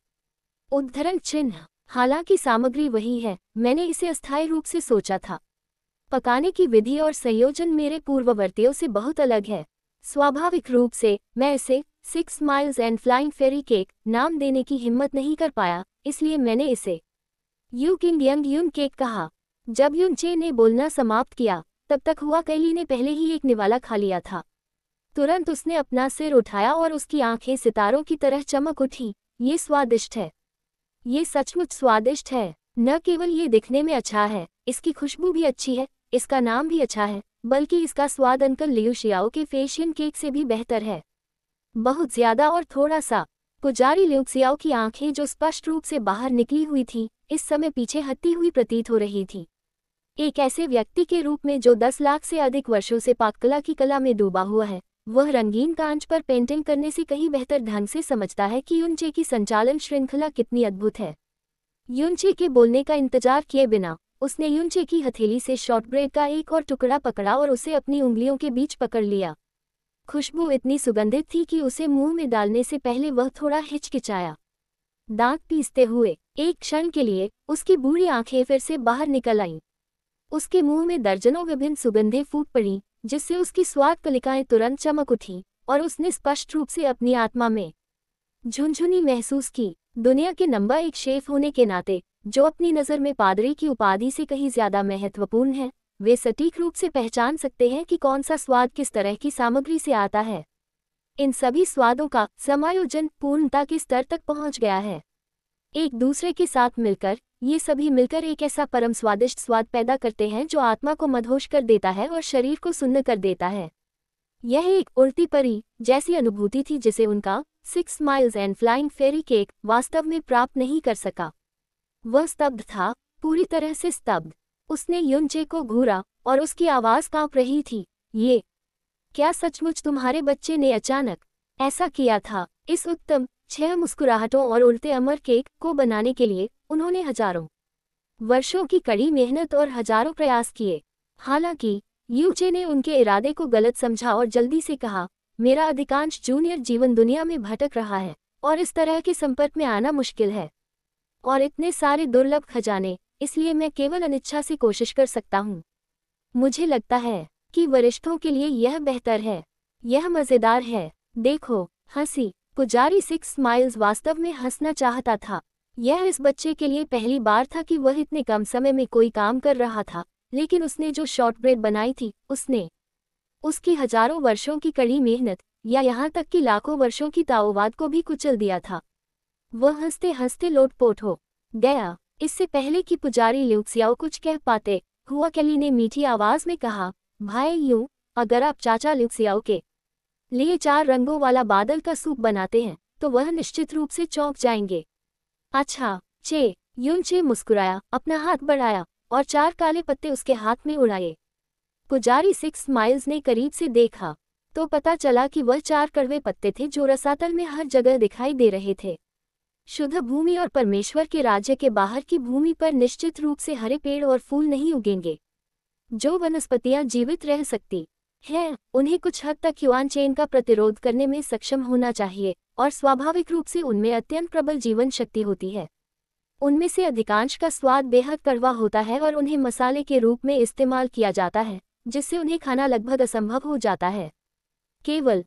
उद्धरण चिन्ह, हालांकि सामग्री वही है, मैंने इसे अस्थायी रूप से सोचा था। पकाने की विधि और संयोजन मेरे पूर्ववर्तियों से बहुत अलग है। स्वाभाविक रूप से मैं इसे 6 miles and flying fairy cake नाम देने की हिम्मत नहीं कर पाया, इसलिए मैंने इसे यू किंग यंग यून केक कहा। जब युनचे ने बोलना समाप्त किया, तब तक हुआ कैली ने पहले ही एक निवाला खा लिया था। तुरंत उसने अपना सिर उठाया और उसकी आंखें सितारों की तरह चमक उठी। ये स्वादिष्ट है। ये सचमुच स्वादिष्ट है। न केवल ये दिखने में अच्छा है, इसकी खुशबू भी अच्छी है, इसका नाम भी अच्छा है, बल्कि इसका स्वाद अंकल लियू शियाओ के फेशियन केक से भी बेहतर है। बहुत ज्यादा और थोड़ा सा। पुजारी ल्यू क्सियाओ की आंखें जो स्पष्ट रूप से बाहर निकली हुई थीं, इस समय पीछे हटती हुई प्रतीत हो रही थी। एक ऐसे व्यक्ति के रूप में जो 10 लाख से अधिक वर्षों से पाककला की कला में डूबा हुआ है, वह रंगीन कांच पर पेंटिंग करने से कहीं बेहतर ढंग से समझता है कि युनचे की संचालन श्रृंखला कितनी अद्भुत है। युनचे के बोलने का इंतजार किए बिना उसने युनचे की हथेली से शॉर्टब्रेड का एक और टुकड़ा पकड़ा और उसे अपनी उंगलियों के बीच पकड़ लिया। खुशबू इतनी सुगंधित थी कि उसे मुंह में डालने से पहले वह थोड़ा हिचकिचाया। दांत पीसते हुए एक क्षण के लिए उसकी बूढ़ी आंखें फिर से बाहर निकल आईं। उसके मुंह में दर्जनों विभिन्न सुगंधें फूट पड़ीं, जिससे उसकी स्वाद कलिकाएं तुरंत चमक उठीं और उसने स्पष्ट रूप से अपनी आत्मा में झुनझुनी महसूस की। दुनिया के नंबर 1 शेफ होने के नाते, जो अपनी नज़र में पादरी की उपाधि से कहीं ज्यादा महत्वपूर्ण है, वे सटीक रूप से पहचान सकते हैं कि कौन सा स्वाद किस तरह की सामग्री से आता है। इन सभी स्वादों का समायोजन पूर्णता के स्तर तक पहुंच गया है। एक दूसरे के साथ मिलकर ये सभी मिलकर एक ऐसा परम स्वादिष्ट स्वाद पैदा करते हैं जो आत्मा को मदहोश कर देता है और शरीर को सुन्न कर देता है। यह एक उड़ती परी जैसी अनुभूति थी जिसे उनका 6 miles and flying fairy cake वास्तव में प्राप्त नहीं कर सका। वह स्तब्ध था, पूरी तरह से स्तब्ध। उसने युनचे को घूरा और उसकी आवाज कांप रही थी। ये क्या सचमुच तुम्हारे बच्चे ने अचानक ऐसा किया था? इस उत्तम 6 मुस्कुराहटों और उड़ते अमर केक को बनाने के लिए उन्होंने हजारों वर्षों की कड़ी मेहनत और हजारों प्रयास किए। हालांकि युनचे ने उनके इरादे को गलत समझा और जल्दी से कहा, मेरा अधिकांश जूनियर जीवन दुनिया में भटक रहा है और इस तरह के संपर्क में आना मुश्किल है। और इतने सारे दुर्लभ खजाने, इसलिए मैं केवल अनिच्छा से कोशिश कर सकता हूँ। मुझे लगता है कि वरिष्ठों के लिए यह बेहतर है। यह मज़ेदार है। देखो, हंसी। पुजारी 6 स्माइल्स वास्तव में हंसना चाहता था। यह इस बच्चे के लिए पहली बार था कि वह इतने कम समय में कोई काम कर रहा था, लेकिन उसने जो शॉर्टब्रेड बनाई थी, उसने उसकी हजारों वर्षों की कड़ी मेहनत, या यहाँ तक कि लाखों वर्षों की ताओवाद को भी कुचल दिया था। वह हंसते हंसते लोटपोट हो गया। इससे पहले कि पुजारी ल्यूक्सियाओ कुछ कह पाते, हुआ कैली ने मीठी आवाज में कहा, भाई यूं, अगर आप चाचा ल्यूक्सियाओ के लिए 4 रंगों वाला बादल का सूप बनाते हैं, तो वह निश्चित रूप से चौंक जाएंगे। अच्छा, चे। यूनचे मुस्कुराया, अपना हाथ बढ़ाया, और 4 काले पत्ते उसके हाथ में उड़ाए। पुजारी 6 स्माइल्स ने करीब से देखा, तो पता चला कि वह 4 कड़वे पत्ते थे जो रसातल में हर जगह दिखाई दे रहे थे। शुद्ध भूमि और परमेश्वर के राज्य के बाहर की भूमि पर निश्चित रूप से हरे पेड़ और फूल नहीं उगेंगे। जो वनस्पतियां जीवित रह सकती हैं, उन्हें कुछ हद तक युआन चेन का प्रतिरोध करने में सक्षम होना चाहिए, और स्वाभाविक रूप से उनमें अत्यंत प्रबल जीवन शक्ति होती है। उनमें से अधिकांश का स्वाद बेहद कड़वा होता है और उन्हें मसाले के रूप में इस्तेमाल किया जाता है, जिससे उन्हें खाना लगभग असंभव हो जाता है। केवल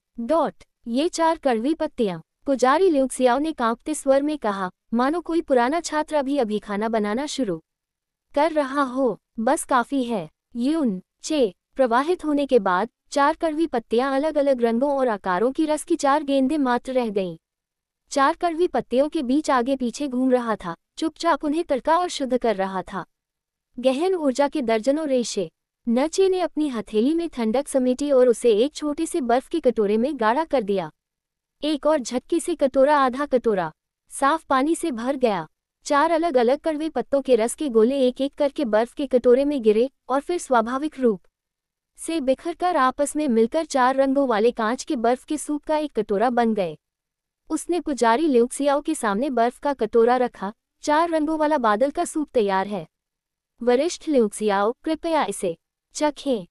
ये 4 कड़वी पत्तियां। पुजारी ल्यूक्सियाओ ने कांपते स्वर में कहा, मानो कोई पुराना छात्र अभी खाना बनाना शुरू कर रहा हो। बस काफी है। यून चे प्रवाहित होने के बाद 4 कड़वी पत्तियां अलग अलग रंगों और आकारों की रस की 4 गेंदें मात्र रह गईं। 4 कड़वी पत्तियों के बीच आगे पीछे घूम रहा था, चुपचाप उन्हें तड़का और शुद्ध कर रहा था। गहन ऊर्जा के दर्जनों रेशे। नचे ने अपनी हथेली में ठंडक समेटी और उसे एक छोटे से बर्फ के कटोरे में गाढ़ा कर दिया। एक और झटके से कटोरा आधा कटोरा साफ पानी से भर गया। 4 अलग अलग कड़वे पत्तों के रस के गोले एक एक करके बर्फ के कटोरे में गिरे और फिर स्वाभाविक रूप से बिखरकर आपस में मिलकर 4 रंगों वाले कांच के बर्फ के सूप का एक कटोरा बन गए। उसने पुजारी ल्यूक्सियाओ के सामने बर्फ का कटोरा रखा। 4 रंगों वाला बादल का सूप तैयार है। वरिष्ठ ल्यूक्सियाओ, कृपया इसे चखें।